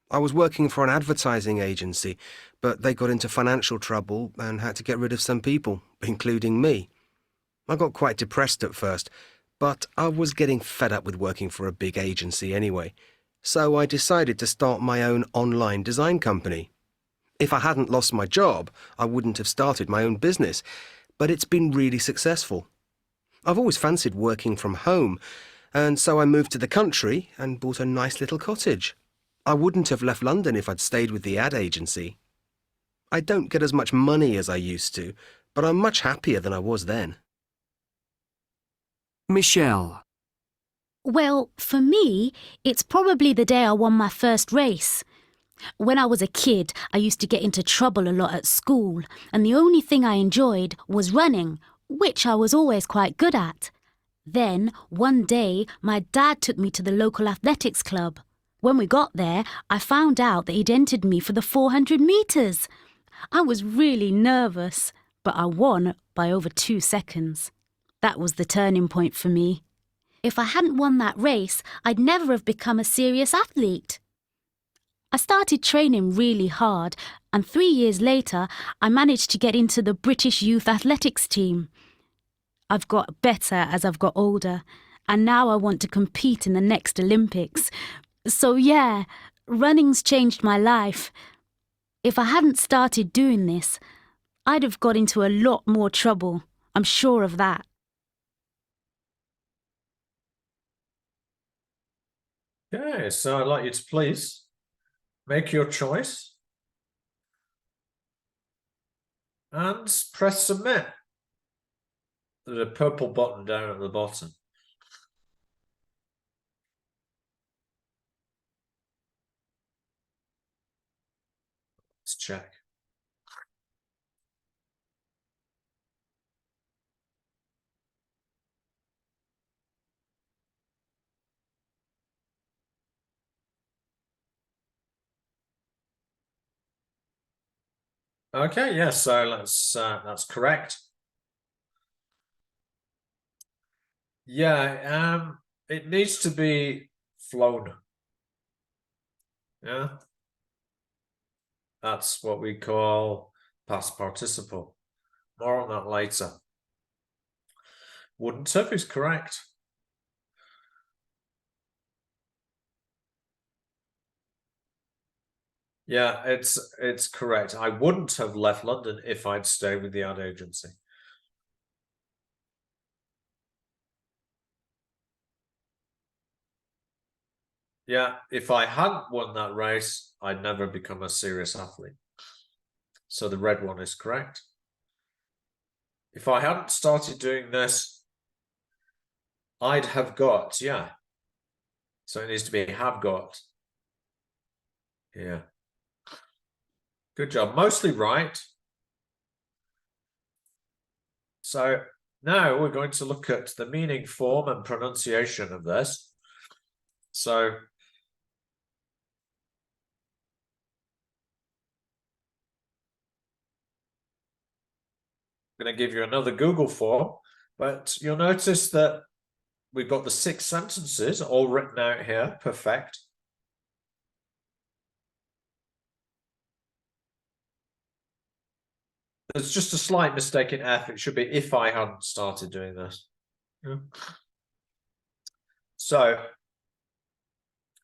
I was working for an advertising agency, but they got into financial trouble and had to get rid of some people, including me. I got quite depressed at first, but I was getting fed up with working for a big agency anyway, so I decided to start my own online design company. If I hadn't lost my job, I wouldn't have started my own business, but it's been really successful. I've always fancied working from home, and so I moved to the country and bought a nice little cottage. I wouldn't have left London if I'd stayed with the ad agency. I don't get as much money as I used to, but I'm much happier than I was then. Michelle. Well, for me, it's probably the day I won my first race. When I was a kid, I used to get into trouble a lot at school, and the only thing I enjoyed was running, which I was always quite good at. Then, one day, my dad took me to the local athletics club. When we got there, I found out that he'd entered me for the 400 metres. I was really nervous, but I won by over 2 seconds. That was the turning point for me. If I hadn't won that race, I'd never have become a serious athlete. I started training really hard, and 3 years later, I managed to get into the British youth athletics team. I've got better as I've got older, and now I want to compete in the next Olympics. So yeah, running's changed my life. If I hadn't started doing this, I'd have got into a lot more trouble. I'm sure of that. Okay, so I'd like you to please make your choice and press submit. There's a purple button down at the bottom. check. Okay, yes, so that's correct. Yeah, it needs to be flown. Yeah. That's what we call past participle. More on that later. Wouldn't have is correct. Yeah, it's correct. I wouldn't have left London if I'd stayed with the ad agency. Yeah, if I hadn't won that race, I'd never become a serious athlete. So the red one is correct. If I hadn't started doing this, I'd have got, yeah. So it needs to be have got. Yeah. Good job. Mostly right. So now we're going to look at the meaning, form, and pronunciation of this. So I'm going to give you another Google form, but you'll notice that we've got the 6 sentences all written out here, perfect. There's just a slight mistake in F. It should be if I hadn't started doing this. Yeah. So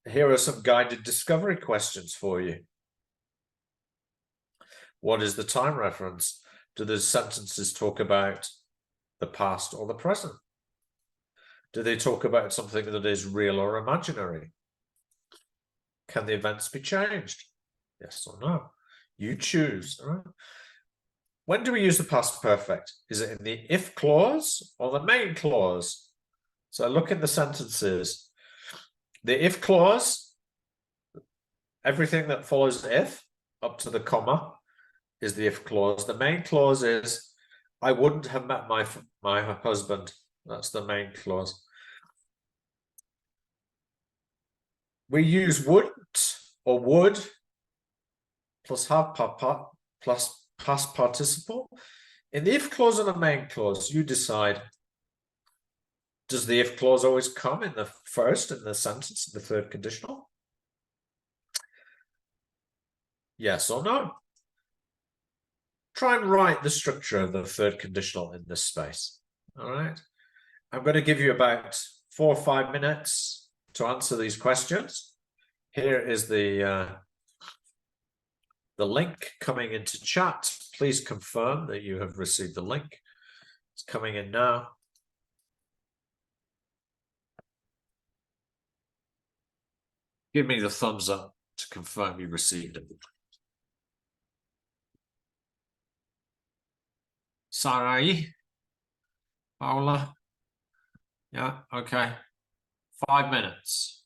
here are some guided discovery questions for you. What is the time reference? Do the sentences talk about the past or the present? Do they talk about something that is real or imaginary? Can the events be changed? Yes or no? You choose. All right? When do we use the past perfect? Is it in the if clause or the main clause? So look in the sentences. The if clause, everything that follows if up to the comma is the if clause. The main clause is I wouldn't have met my husband. That's the main clause. We use wouldn't or would plus have plus past participle. In the if clause and the main clause, you decide, does the if clause always come in the first in the sentence, the third conditional? Yes or no? Try and write the structure of the third conditional in this space. All right. I'm going to give you about 4 or 5 minutes to answer these questions. Here is the link coming into chat. Please confirm that you have received the link. It's coming in now. Give me the thumbs up to confirm you received it. Sarai? Paula? Yeah, okay. 5 minutes.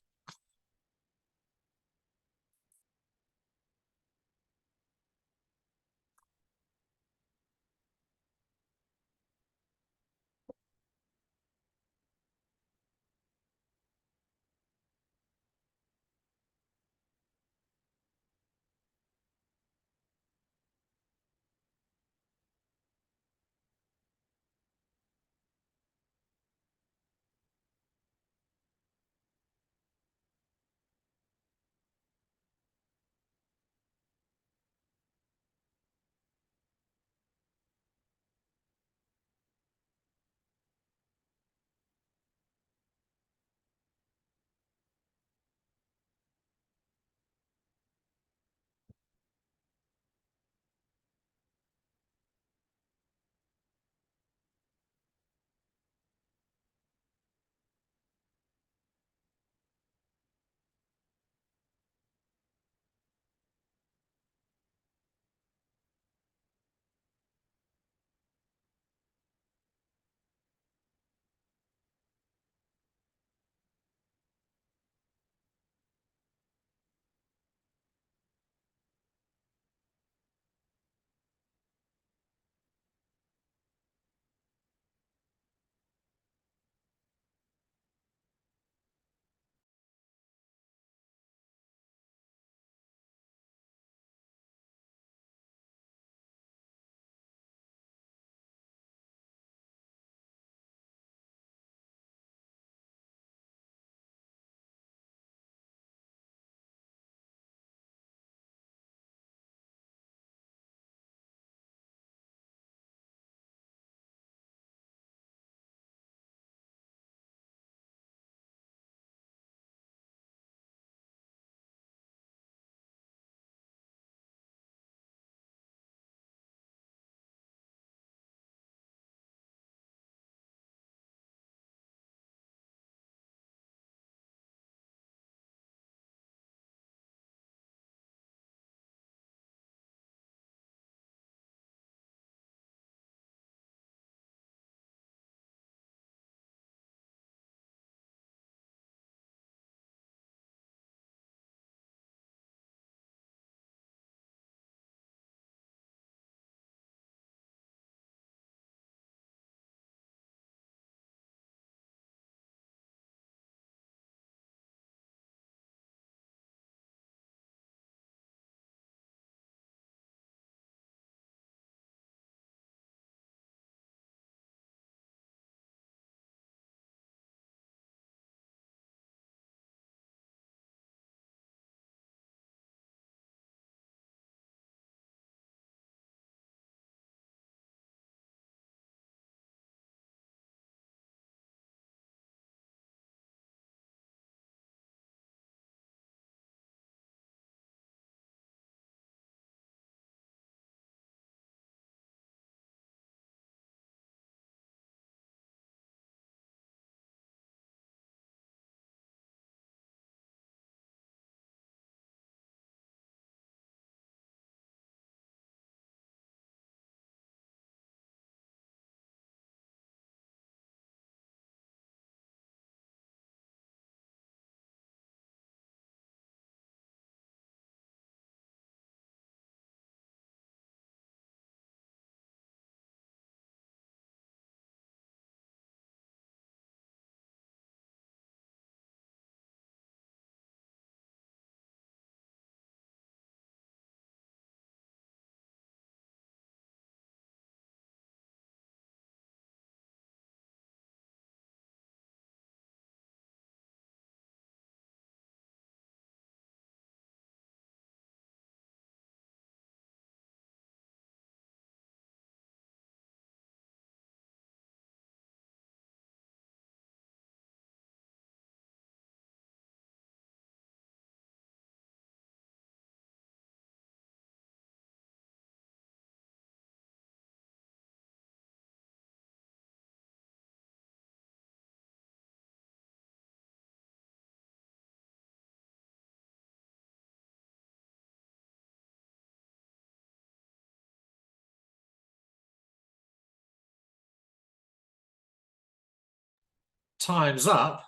time's up.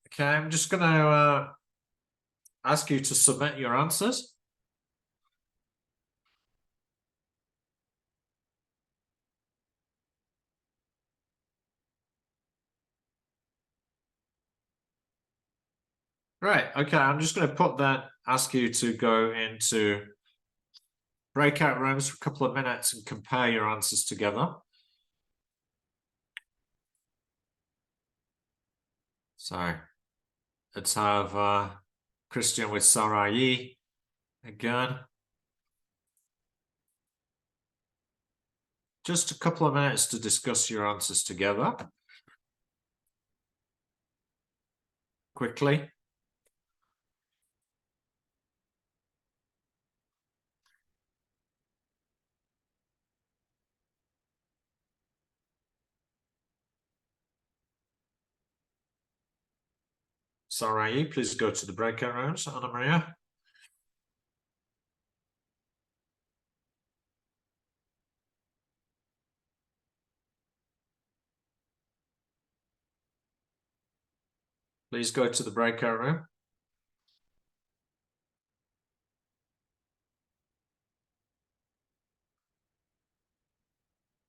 Okay, I'm just going to ask you to submit your answers. Right, okay, I'm just going to ask you to go into breakout rooms for a couple of minutes and compare your answers together. So let's have Christian with Sarai again. Just a couple of minutes to discuss your answers together. Quickly. Sarai, please go to the breakout rooms. Anna Maria. Please go to the breakout room.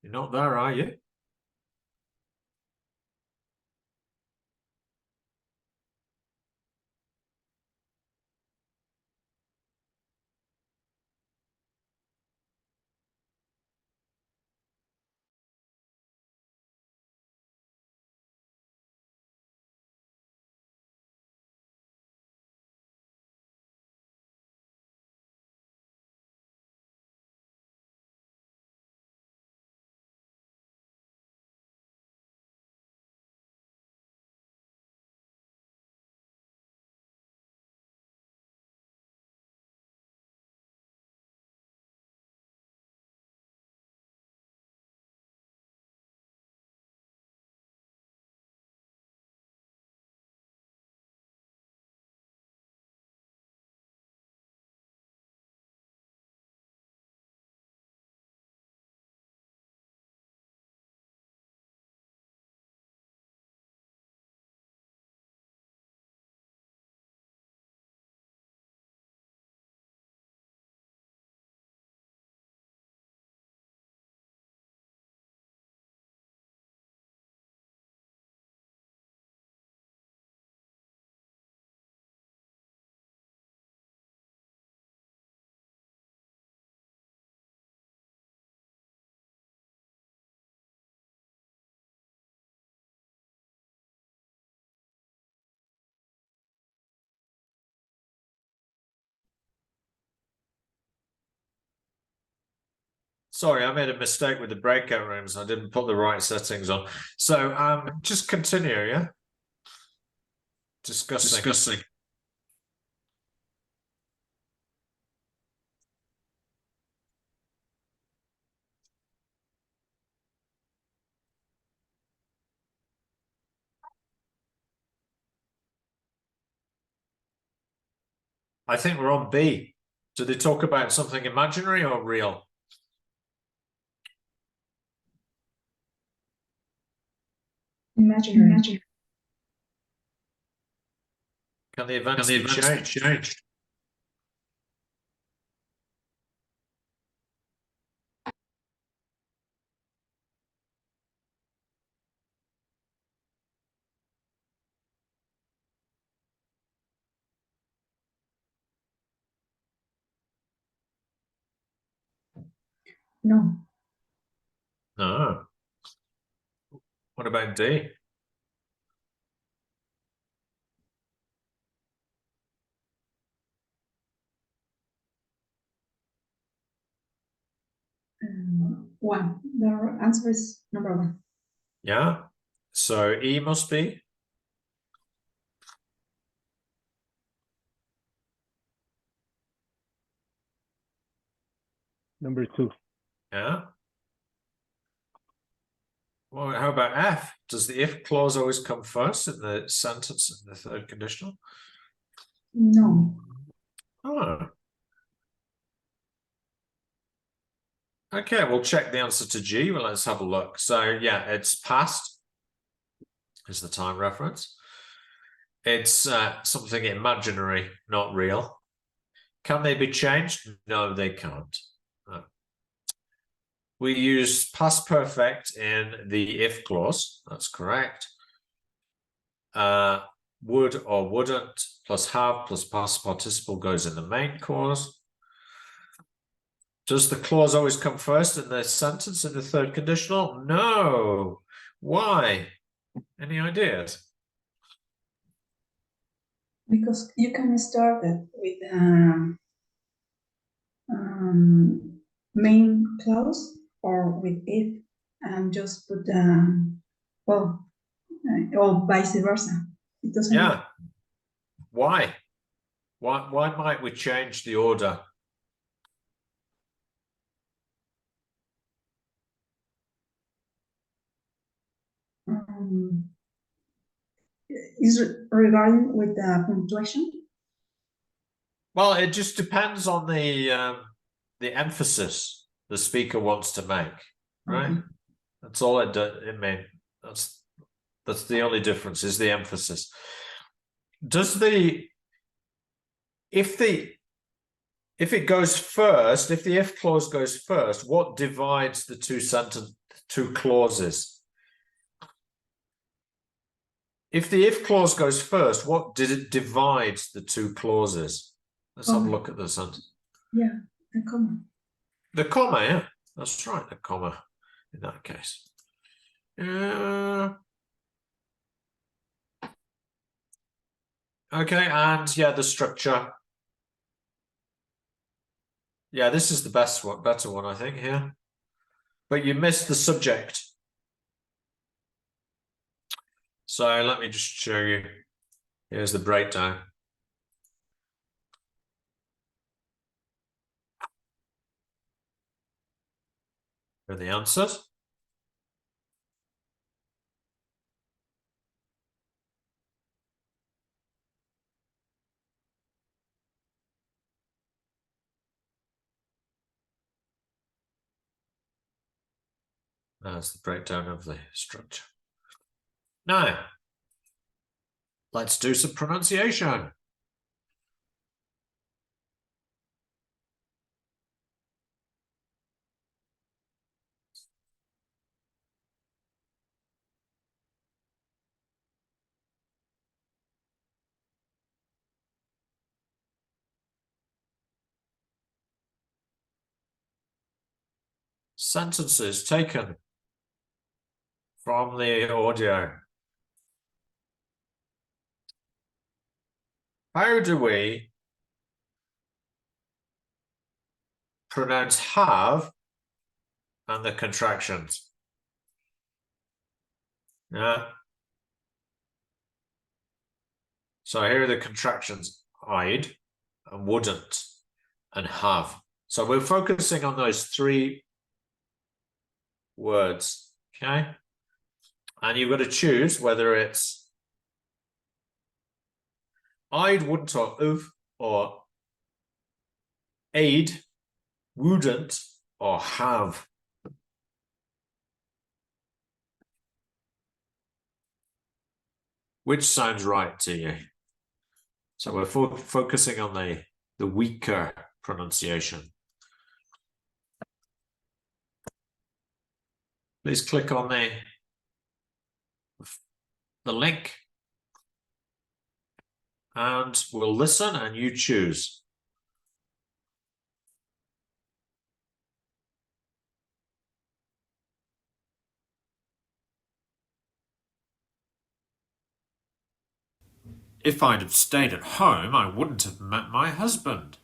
You're not there, are you? Sorry, I made a mistake with the breakout rooms. I didn't put the right settings on. So just continue, yeah? Discussing. I think we're on B. Do they talk about something imaginary or real? Imaginary. Can the events be changed? No. No. What about D? One. The answer is number one. Yeah. So E must be? Number 2. Yeah. Well, how about F? Does the if clause always come first in the sentence in the third conditional? No. Oh. Okay, we'll check the answer to G. Well, let's have a look. So yeah, it's past. is the time reference. It's something imaginary, not real. Can they be changed? No, they can't. No. We use past perfect in the if clause. That's correct. Would or wouldn't plus have plus past participle goes in the main clause. Does the clause always come first in the sentence in the third conditional? No. Why? Any ideas? Because you can start it with main clause or with if and just put well, or vice versa. It doesn't. Yeah. Why? Why might we change the order? Is regarding with the punctuation? Well, it just depends on the emphasis the speaker wants to make, right? Okay. That's all it does. It mean that's the only difference is the emphasis. Does the if it goes first, if the if clause goes first, what divides the two clauses? If the if clause goes first, what did it divide the two clauses? Let's have a look at the sentence. Yeah, the comma. The comma, yeah, that's right, the comma in that case. Okay, and yeah, the structure. Yeah, this is the better one, I think, here. But you missed the subject. So let me just show you. Here's the breakdown. Here are the answers. That's the breakdown of the structure. Now, let's do some pronunciation. Sentences taken from the audio. How do we pronounce have and the contractions? Yeah. So here are the contractions: I'd and wouldn't and have. So we're focusing on those three words, okay? And you've got to choose whether it's I'd, wouldn't, or of, or aid, wouldn't, or have. Which sounds right to you? So we're focusing on the weaker pronunciation. Please click on the link and we'll listen and you choose. If I'd have stayed at home, I wouldn't have met my husband.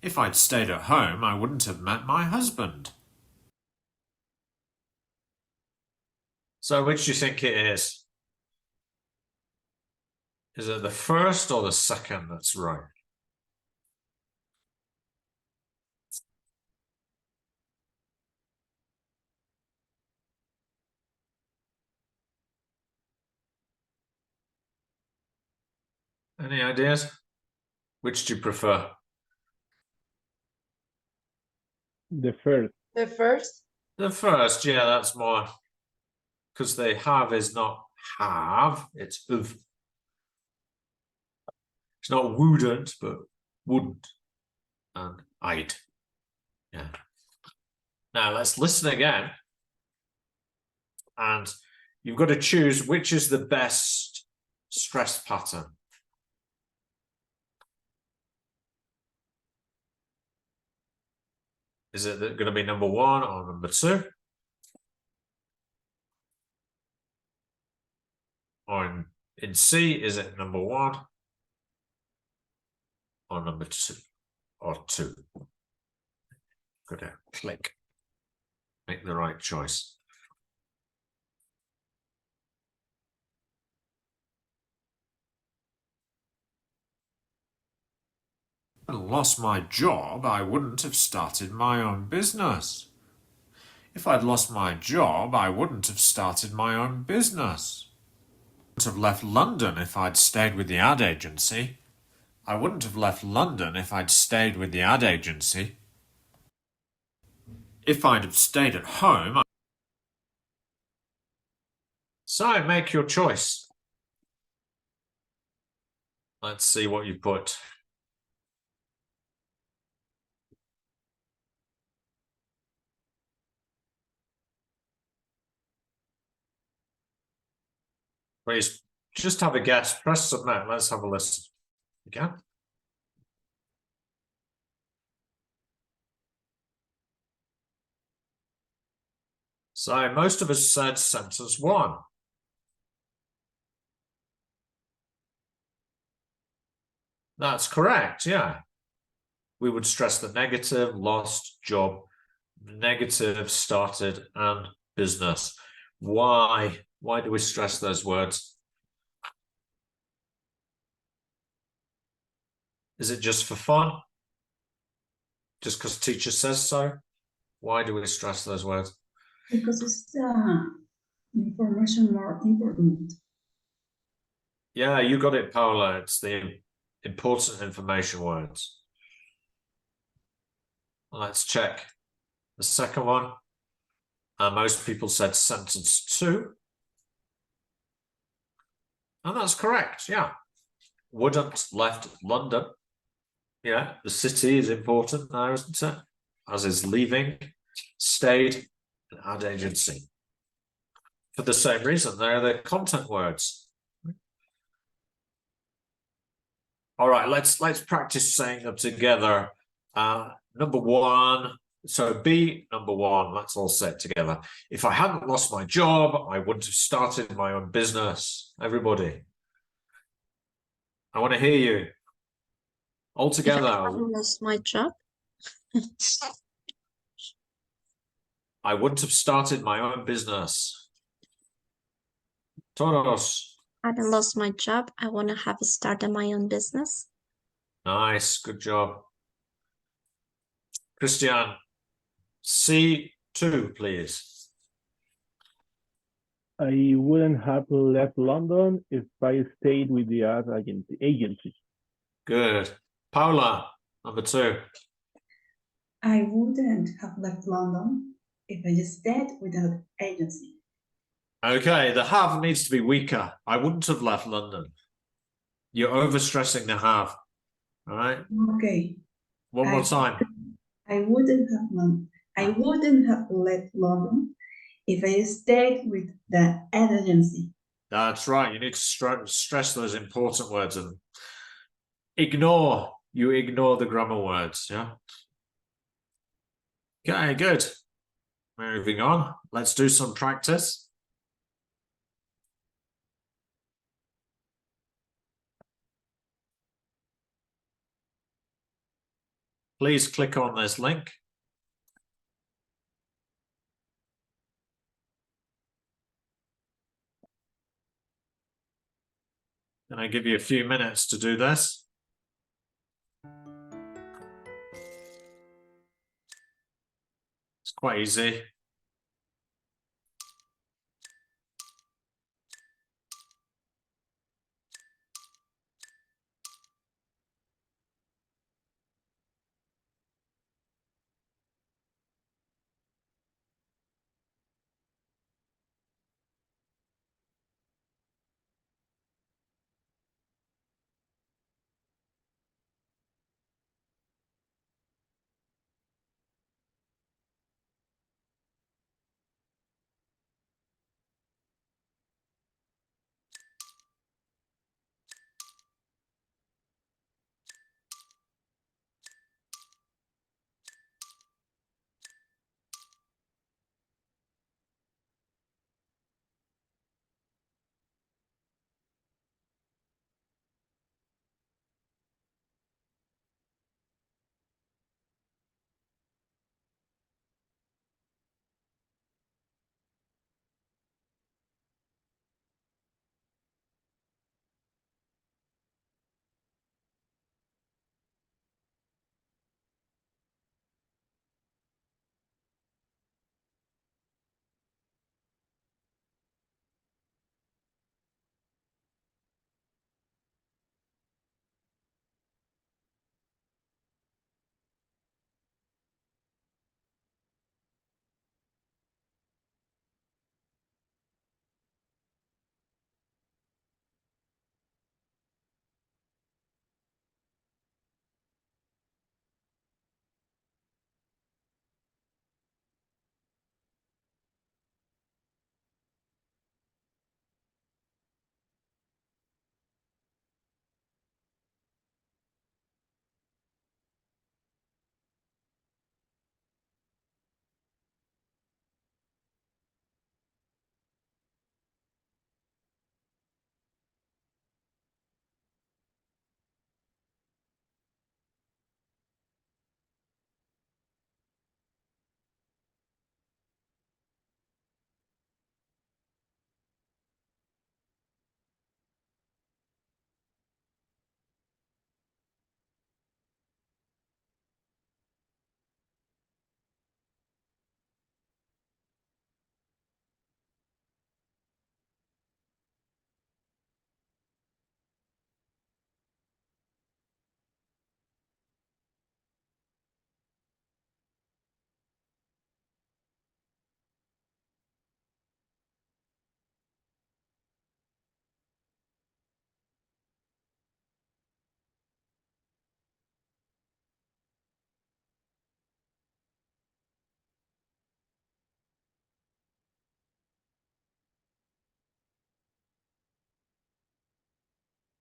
If I'd stayed at home, I wouldn't have met my husband. So which do you think it is? Is it the first or the second that's right? Any ideas? Which do you prefer? The first. The first? The first, yeah, that's more because the have is not have, it's of. It's not wouldn't, but wouldn't. And I'd. Yeah. Now let's listen again. And you've got to choose which is the best stress pattern. Is it going to be number 1 or number 2? Or in C, is it number 1 or number 2? Or 2? Got to click. Make the right choice. If I lost my job, I wouldn't have started my own business. If I'd lost my job, I wouldn't have started my own business. I wouldn't have left London if I'd stayed with the ad agency. I wouldn't have left London if I'd stayed with the ad agency. If I'd have stayed at home. So make your choice. Let's see what you put. Please just have a guess. Press submit. Let's have a listen. Again. So most of us said sentence 1. That's correct, yeah. We would stress the negative, lost, job, negative, started, and business. Why? Why do we stress those words? Is it just for fun? Just because teacher says so? Why do we stress those words? Because it's information more important. Yeah, you got it, Paola. It's the important information words. Let's check the second one. Most people said sentence 2. And that's correct, yeah. Wouldn't left London. Yeah, the city is important now, isn't it? As is leaving, stayed, and ad agency. For the same reason, they're the content words. All right, let's practice saying them together. Number 1, so B, number 1, let's all say it together. If I hadn't lost my job, I wouldn't have started my own business. Everybody. I want to hear you. All together. I haven't lost my job. I wouldn't have started my own business. Todos. I haven't lost my job. I want to have started my own business. Nice, good job. Christian, C2, please. I wouldn't have left London if I stayed with the ad agency. Good. Paula, number 2. I wouldn't have left London if I just stayed with an agency. Okay, the have needs to be weaker. I wouldn't have left London. You're overstressing the have. All right. Okay. One more time. I wouldn't have left London if I stayed with the ad agency. That's right. You need to stress those important words and ignore the grammar words. Yeah. Okay, good. Moving on. Let's do some practice. Please click on this link. Can I give you a few minutes to do this? It's quite easy.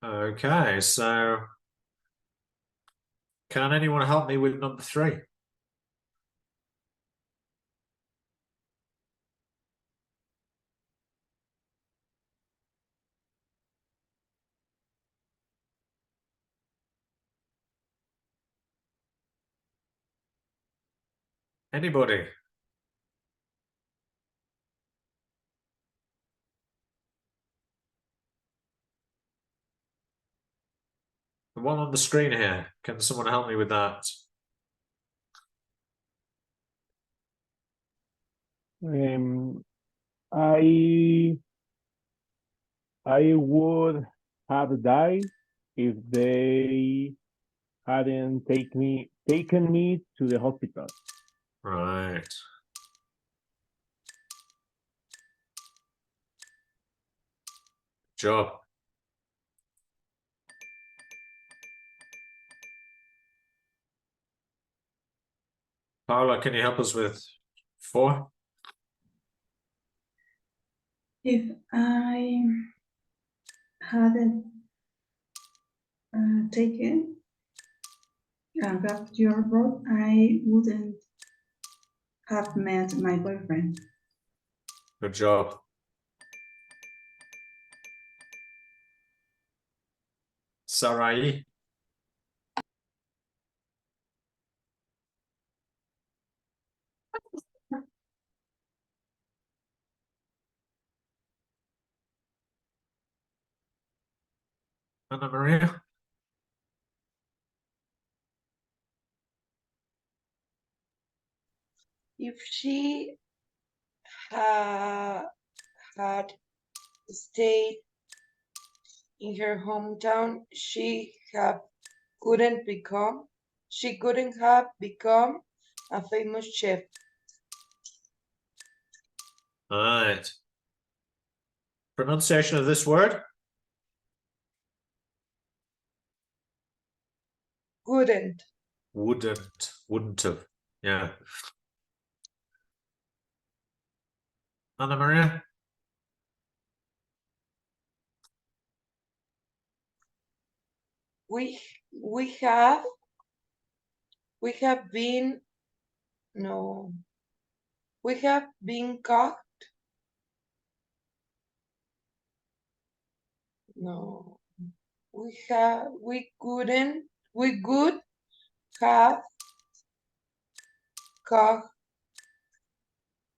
Okay, so can anyone help me with number 3? Anybody? The one on the screen here. Can someone help me with that? I would have died if they hadn't taken me to the hospital. Right. Job. Paula, can you help us with 4? If I hadn't taken back to your abroad, I wouldn't have met my boyfriend. Good job. Sarai. Anna Maria. If she had stayed in her hometown, she couldn't have become a famous chef. All right. Pronunciation of this word? Couldn't. Wouldn't have. Yeah. Anna Maria? We have been caught. No. We could have caught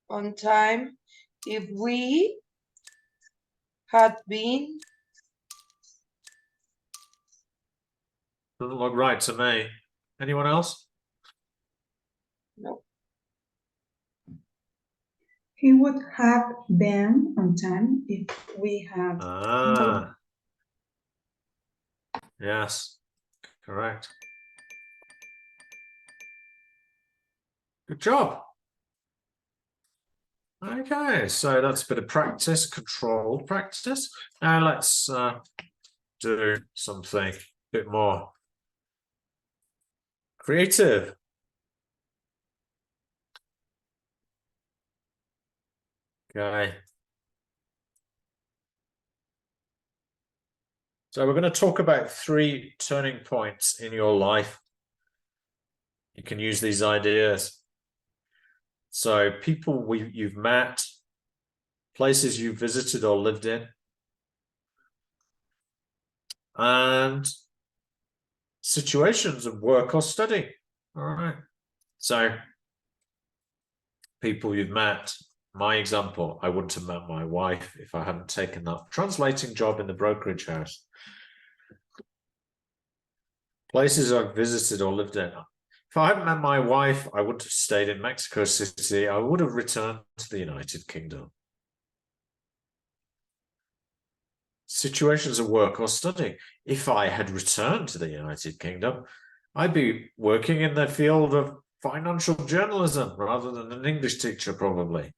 on time if we had been. Doesn't look right to me. Anyone else? No. He would have been on time if we had. Ah. Yes. Correct. Good job. Okay, so that's a bit of practice, controlled practice. Now let's do something a bit more creative. Okay. So we're going to talk about 3 turning points in your life. You can use these ideas. So people you've met, places you've visited or lived in, and situations of work or study. All right. So people you've met. My example, I wouldn't have met my wife if I hadn't taken that translating job in the brokerage house. Places I've visited or lived in. If I hadn't met my wife, I wouldn't have stayed in Mexico City. I would have returned to the United Kingdom. Situations of work or study. If I had returned to the United Kingdom, I'd be working in the field of financial journalism rather than an English teacher, probably,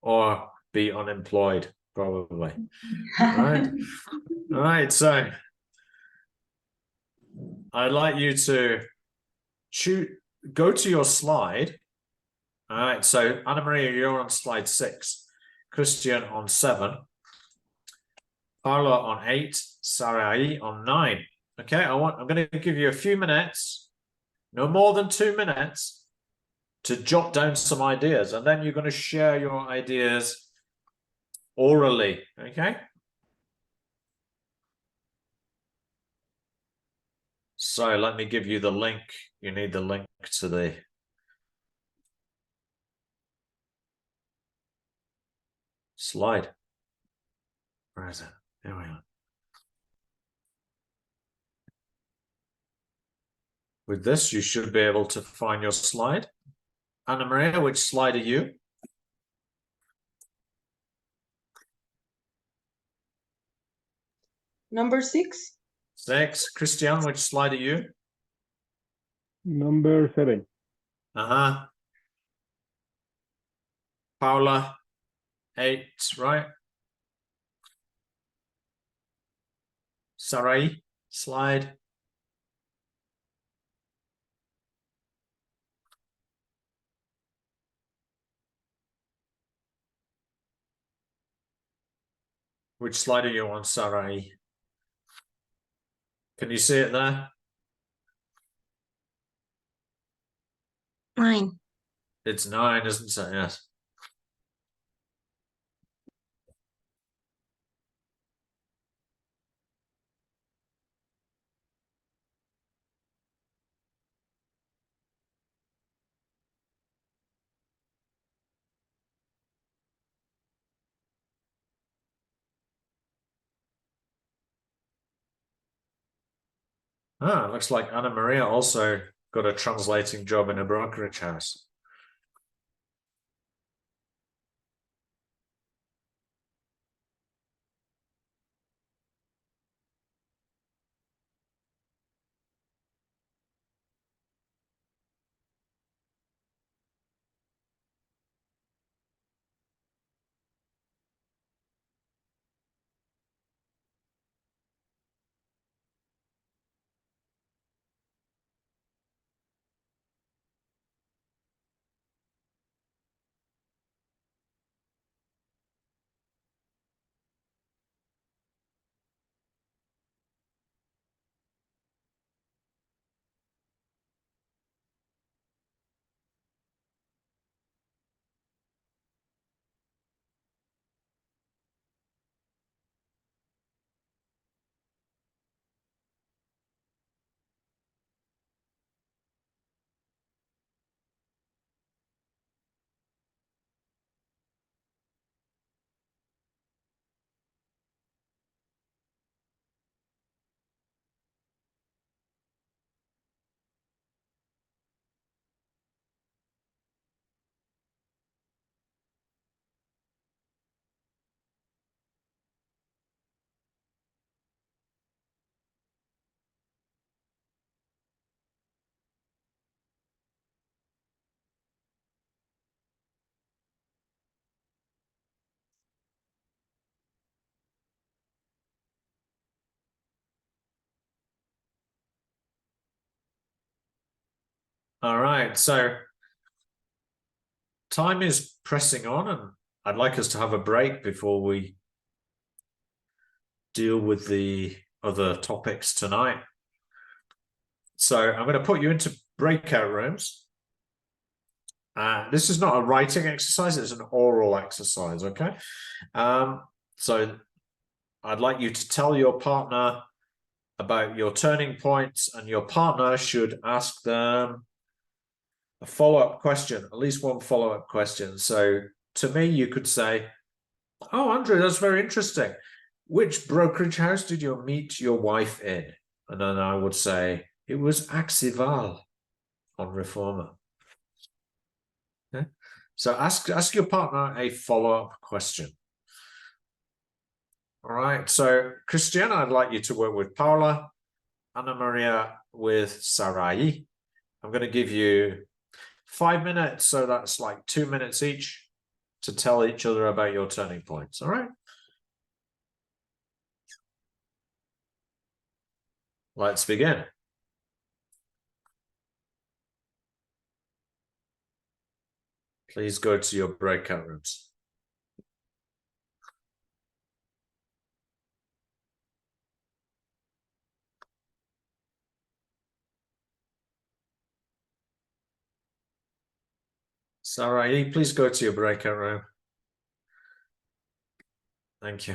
or be unemployed, probably. Right. All right. So I'd like you to go to your slide. All right. So Anna Maria, you're on slide 6. Christian on 7. Paula on 8, Sarai on 9. Okay, I'm going to give you a few minutes, no more than 2 minutes, to jot down some ideas, and then you're going to share your ideas orally. Okay. So let me give you the link. You need the link to the slide. Where is it? There we are. With this, you should be able to find your slide. Anna Maria, which slide are you? Number 6. 6. Christian, which slide are you? Number 7. Uh-huh. Paula, 8, right? Sarai, slide. Which slide are you on, Sarai? Can you see it there? 9. It's 9, isn't it? Yes. Ah, looks like Anna Maria also got a translating job in a brokerage house. All right, so time is pressing on, and I'd like us to have a break before we deal with the other topics tonight. So I'm going to put you into breakout rooms. This is not a writing exercise, it's an oral exercise, okay? So I'd like you to tell your partner about your turning points, and your partner should ask them a follow-up question, at least one follow-up question. So to me, you could say, oh, Andrew, that's very interesting. Which brokerage house did you meet your wife in? And then I would say, it was Axival on Reformer. Okay? So ask your partner a follow-up question. All right, so Christian, I'd like you to work with Paula, Anna Maria with Sarai. I'm going to give you 5 minutes, so that's like 2 minutes each to tell each other about your turning points. All right. Let's begin. Please go to your breakout rooms. Sarah, please go to your breakout room. Thank you.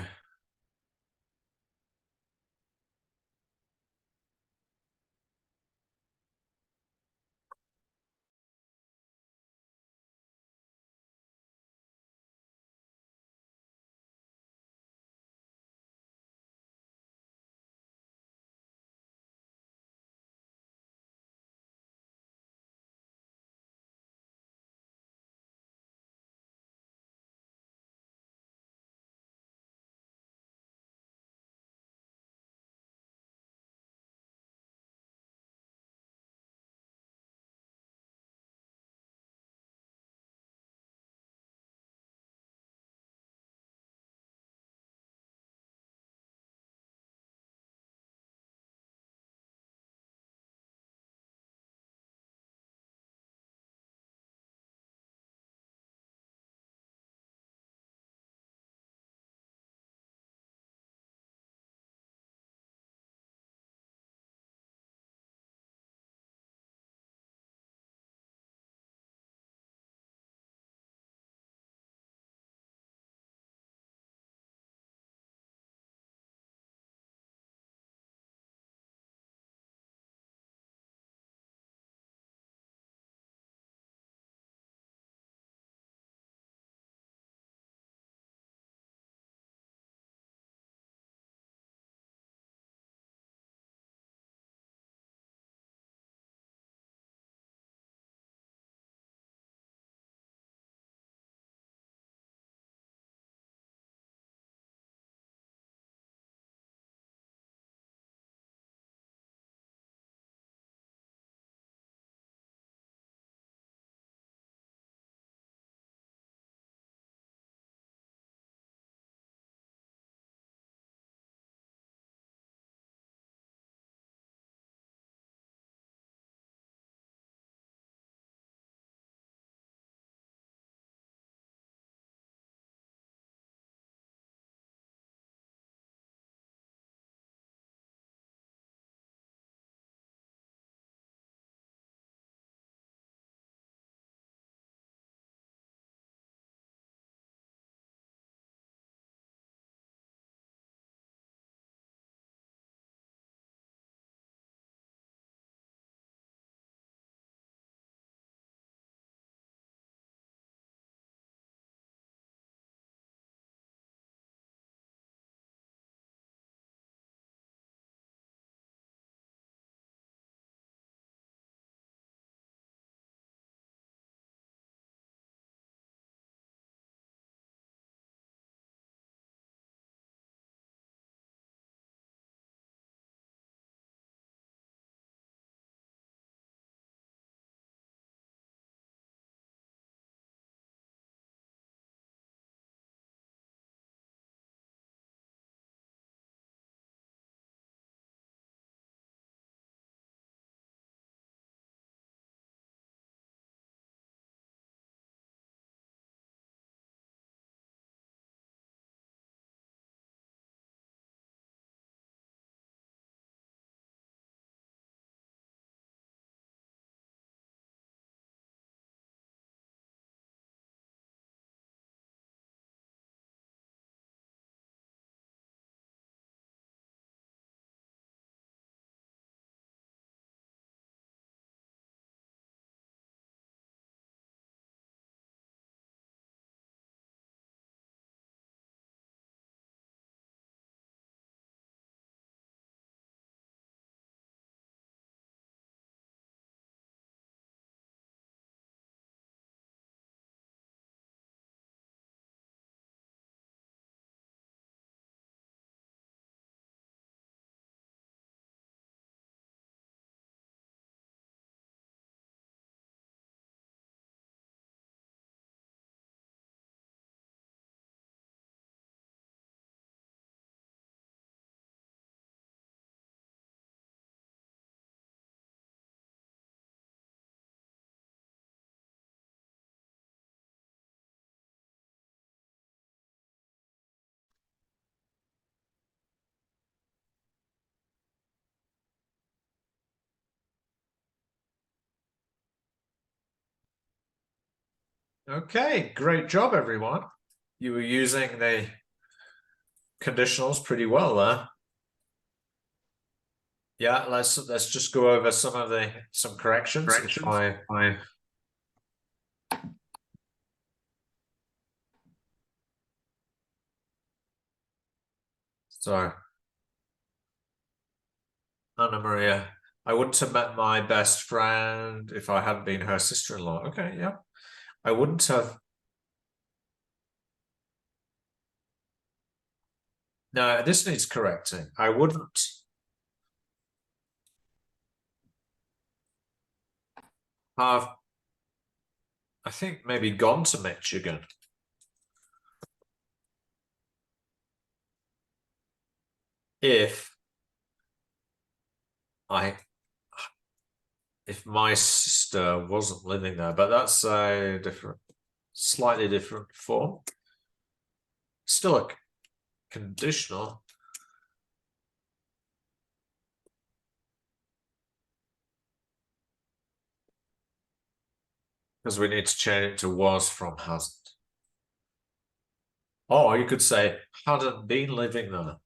Okay, great job, everyone. You were using the conditionals pretty well there. Yeah, let's just go over some corrections. So, Anna Maria, I wouldn't have met my best friend if I hadn't been her sister-in-law. Okay, yeah. I wouldn't have. No, this needs correcting. I wouldn't have, I think, maybe gone to Michigan. If my sister wasn't living there, but that's a slightly different form. Still a conditional. Because we need to change it to was from hasn't. Or you could say hadn't been living there.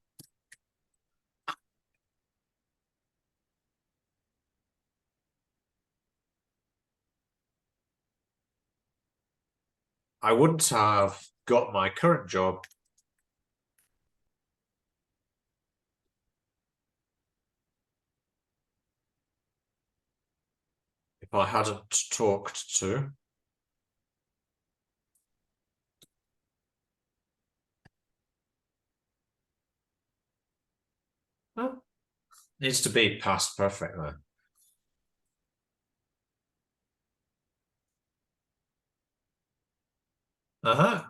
I wouldn't have got my current job if I hadn't talked to. Oh, needs to be past perfect there.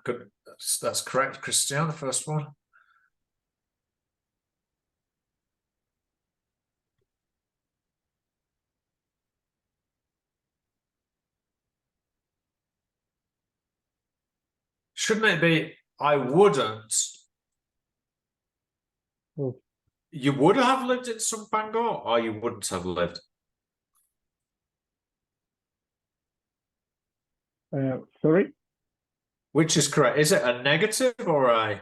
Good. That's correct, Christian, the first one. Shouldn't it be I wouldn't? Oh. You would have lived in Sumpango, or you wouldn't have lived? Sorry? Which is correct? Is it a negative or a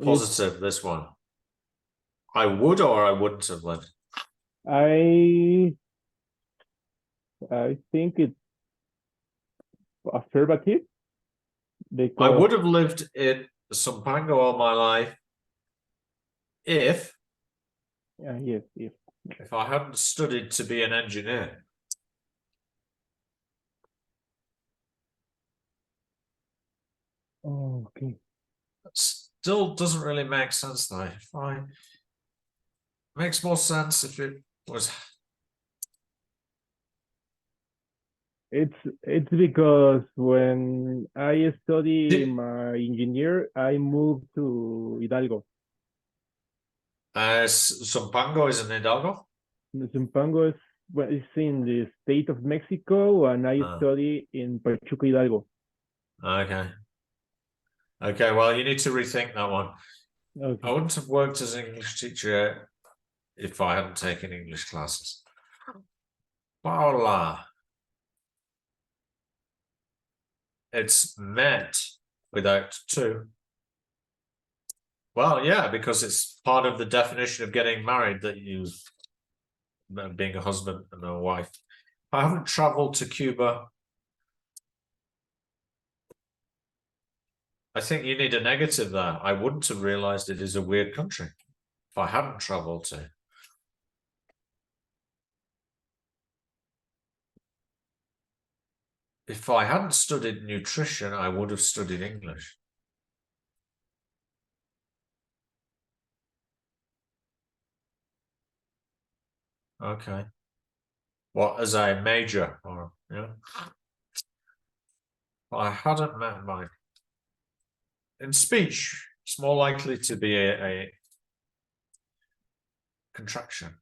positive, this one? I would or I wouldn't have lived? I think it's affirmative. Because I would have lived in Sumpango all my life if yes, if I hadn't studied to be an engineer. Oh, okay. Still doesn't really make sense though. Makes more sense if it was. It's because when I study my engineer, I moved to Hidalgo. Sumpango is in Hidalgo? Zumpango is in the state of Mexico, and I study in Pachuca, Hidalgo. Okay. Okay, well, you need to rethink that one. Okay. I wouldn't have worked as an English teacher if I hadn't taken English classes. Paula. It's met without to. Well, yeah, because it's part of the definition of getting married that you being a husband and a wife. I haven't traveled to Cuba. I think you need a negative there. I wouldn't have realized it is a weird country if I hadn't traveled to. If I hadn't studied nutrition, I would have studied English. Okay. What, as a major or yeah? I hadn't met my. In speech, it's more likely to be a contraction.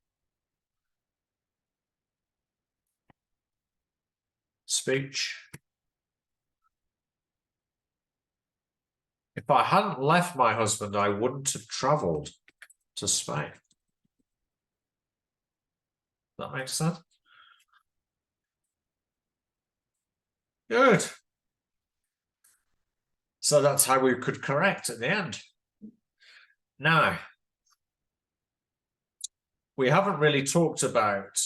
Speech. If I hadn't left my husband, I wouldn't have traveled to Spain. That makes sense? Good. So that's how we could correct at the end. Now, we haven't really talked about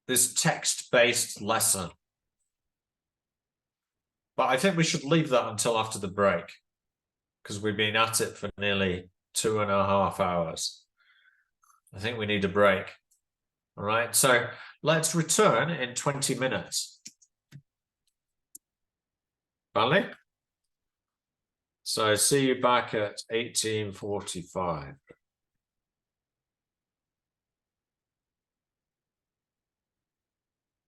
this text-based lesson. But I think we should leave that until after the break, because we've been at it for nearly 2.5 hours. I think we need a break. All right, so let's return in 20 minutes. Vale? So see you back at 18:45.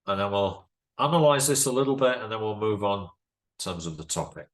And then we'll analyze this a little bit and then we'll move on in terms of the topic.